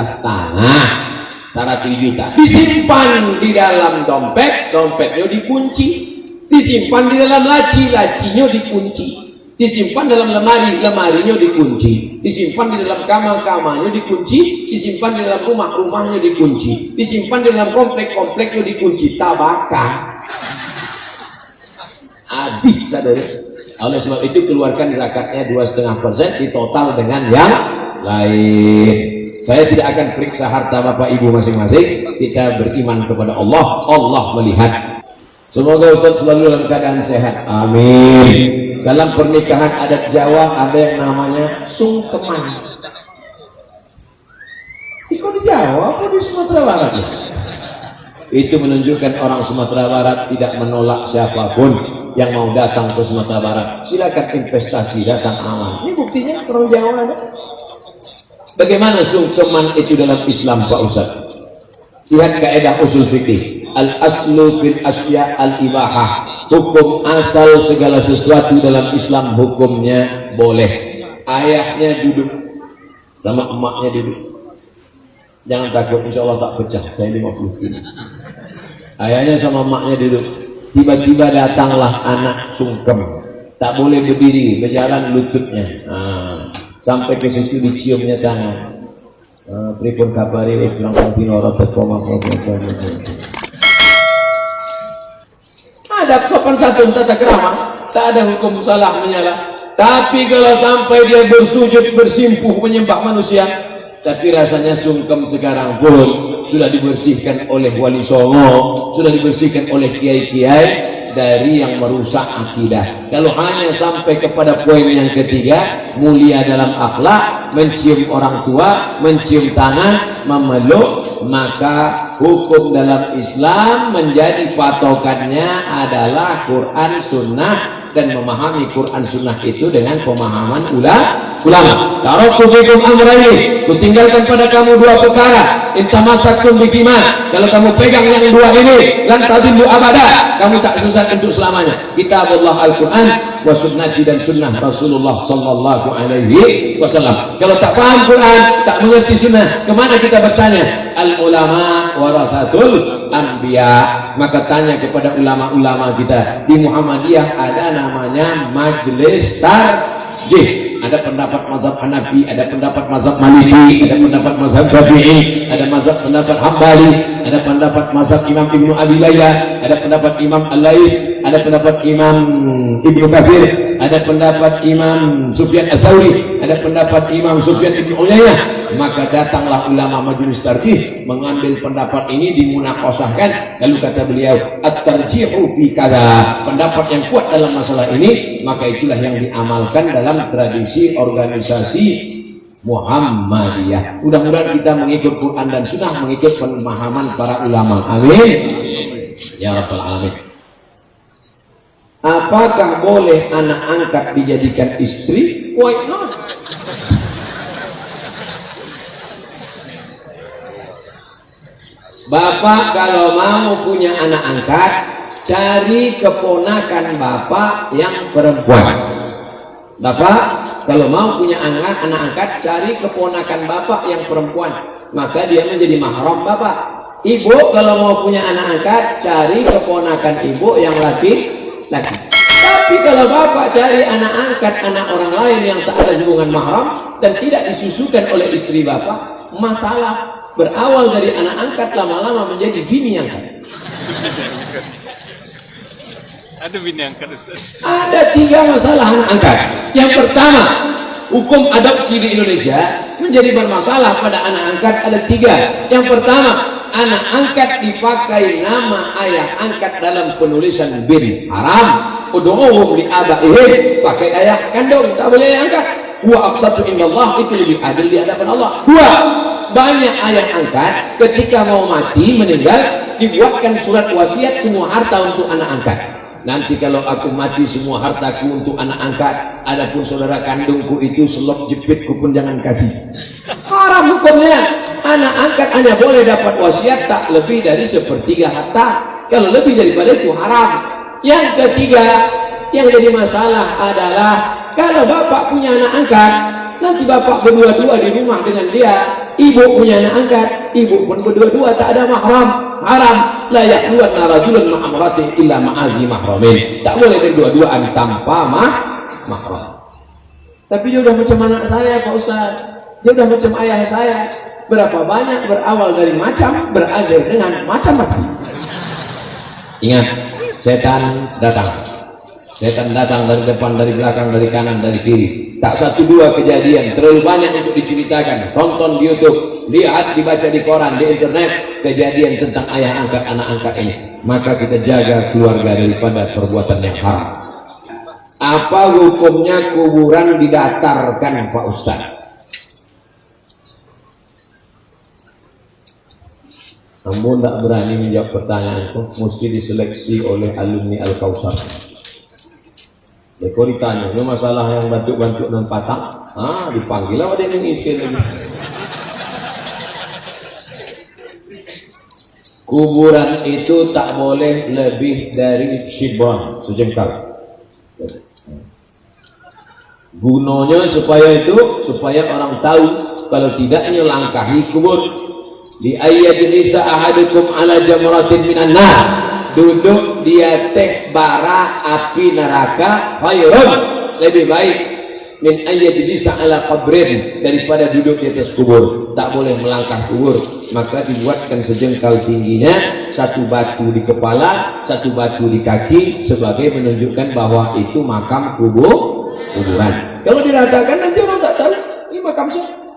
100 juta disimpan di dalam dompet, dompetnya dikunci. Disimpan di dalam laci, lacinya dikunci. Disimpan dalam lemari, lemarinya dikunci. Disimpan di dalam kamar, kamarnya dikunci. Disimpan di dalam rumah, rumahnya dikunci. Disimpan di dalam komplek, kompleknya dikunci. Tabaka habis, saudara. Oleh sebab itu keluarkan zakatnya 2,5% di total dengan yang lain. Saya tidak akan periksa harta bapak ibu masing-masing. Kita beriman kepada Allah. Allah melihat. Semoga Ustaz selalu dalam keadaan sehat. Amin. Dalam pernikahan adat Jawa ada yang namanya sungkeman. Itu di Jawa apa di Sumatera Barat? Itu menunjukkan orang Sumatera Barat tidak menolak siapapun yang mau datang ke Sumatera Barat. Silakan investasi, datang aman. Ini buktinya orang Jawa ada. Bagaimana sungkeman itu dalam Islam Pak Ustaz? Lihat kaidah usul fikih. Al-aslu fil asya al-ibahah. Hukum asal segala sesuatu dalam Islam hukumnya boleh. Ayahnya duduk sama emaknya duduk. Jangan takut, insya Allah tak pecah. Saya 50 kilo. Ayahnya sama emaknya duduk. Tiba-tiba datanglah anak sungkem. Tak boleh berdiri, berjalan lututnya. Sampai ke situ diciumnya tangan. Pripun kabari kurang pinoro tekoma. Ada sopan santun tata krama, tak ada hukum salah menyalah. Tapi kalau sampai dia bersujud bersimpuh menyembah manusia, tapi rasanya sungkem sekarang pun sudah dibersihkan oleh wali songo, sudah dibersihkan oleh kiai-kiai dari yang merusak akidah. Kalau hanya sampai kepada poin yang ketiga, mulia dalam akhlak, mencium orang tua, mencium tangan, memeluk, maka hukum dalam Islam menjadi patokannya adalah Quran Sunnah, dan memahami Quran Sunnah itu dengan pemahaman ulama. Taraktu fikum amrayni, kutinggalkan pada kamu 2 perkara. Intamassakum bihima, kalau kamu pegang yang 2 ini, lan tadillu abada, kamu tak sesat untuk selamanya. Kitabullah Al-Quran wa sunnati, dan sunnah Rasulullah sallallahu alaihi wasallam. Kalau tak paham Quran, tak mengerti sunnah, kemana kita bertanya? Al-ulama warathatul anbiya. Maka tanya kepada ulama-ulama kita. Di Muhammadiyah ada namanya majelis tarjih. ada pendapat mazhab Hanafi, ada pendapat mazhab Maliki, ada pendapat mazhab Syafi'i, ada pendapat Hambali, ada pendapat mazhab Imam Ibnu Abi Layla, ada pendapat Imam Al-Laits, ada pendapat Imam Ibnu Katsir, ada pendapat Imam Sufyan Ats-Tsauri, ada pendapat Imam Sufyan Ibnu Uyainah. Maka datanglah ulama majelis tarjih mengambil pendapat ini dimunaqashahkan, lalu kata beliau at-tarjihu fi kada, pendapat yang kuat dalam masalah ini, maka itulah yang diamalkan dalam tradisi organisasi Muhammadiyah. Mudah-mudahan kita mengikut Quran dan Sunnah, mengikut pemahaman para ulama. Amin ya rabbal alamin. Apakah boleh anak angkat dijadikan istri? Why not? Bapak kalau mau punya anak angkat, cari keponakan bapak yang perempuan. Bapak kalau mau punya anak angkat, cari keponakan bapak yang perempuan, maka dia menjadi mahram bapak. Ibu kalau mau punya anak angkat, cari keponakan ibu yang laki-laki. Tapi kalau bapak cari anak angkat anak orang lain yang tak ada hubungan mahram dan tidak disusukan oleh istri bapak, masalah. Berawal dari anak angkat, lama-lama menjadi bini angkat. Ada bini angkat, Ustaz? Ada 3 masalah anak angkat. Yang pertama, hukum adopsi di Indonesia menjadi bermasalah pada anak angkat ada 3. Yang pertama, anak angkat dipakai nama ayah angkat dalam penulisan bin haram. Ud'uhum li abaihim, pakai ayah kandung, tak boleh angkat. Wa aqsatu indallah, itu lebih adil di hadapan Allah. 2, banyak ayah angkat ketika mau mati meninggal dibuatkan surat wasiat semua harta untuk anak angkat. Nanti kalau aku mati semua hartaku untuk anak angkat, adapun saudara kandungku itu selop jepitku pun jangan kasih. Haram hukumnya. Anak angkat hanya boleh dapat wasiat tak lebih dari 1/3 harta. Kalau lebih daripada itu haram. Yang ketiga yang jadi masalah adalah kalau bapak punya anak angkat, nanti bapak berdua-dua di rumah dengan dia, ibu punya anak angkat, ibu pun berdua-dua, tak ada mahram, haram. La yaqluwanna rajulun ma'amratin illa ma'azi mahramin. Tak boleh berdua-duaan tanpa mahram. Tapi dia udah macam anak saya Pak Ustaz, dia udah macam ayah saya. Berapa banyak berawal dari macam, berakhir dengan macam-macam. Ingat, setan datang. Setan datang dari depan, dari belakang, dari kanan, dari kiri. Tak 1-2 kejadian, terlalu banyak untuk diceritakan. Tonton di YouTube, lihat, dibaca di koran, di internet, kejadian tentang ayah angkat, anak angkat ini. Maka kita jaga keluarga daripada perbuatan yang haram. Apa hukumnya kuburan didatarkan Pak Ustaz? Namun tak berani menjawab pertanyaan itu, mesti diseleksi oleh alumni Al-Kausar. Kau ditanya, ini masalah yang bantuk-bantuk dan patang, dipanggil lah ada yang miskin. Kuburan itu tak boleh lebih dari shibran, sejengkal. Gunanya supaya orang tahu, kalau tidaknya langkahi kubur. Li ayyadrisa ahadukum ala jamratin minan nar, duduk dia teh bara api neraka, khairun, lebih baik min ayyadrisa ala qabrin, daripada duduk di atas kubur. Tak boleh melangkah kubur, maka dibuatkan sejengkal tingginya, 1 batu di kepala, 1 batu di kaki, sebagai menunjukkan bahwa itu makam kuburan. Kalau diratakan nanti orang tak tahu ini makam siapa.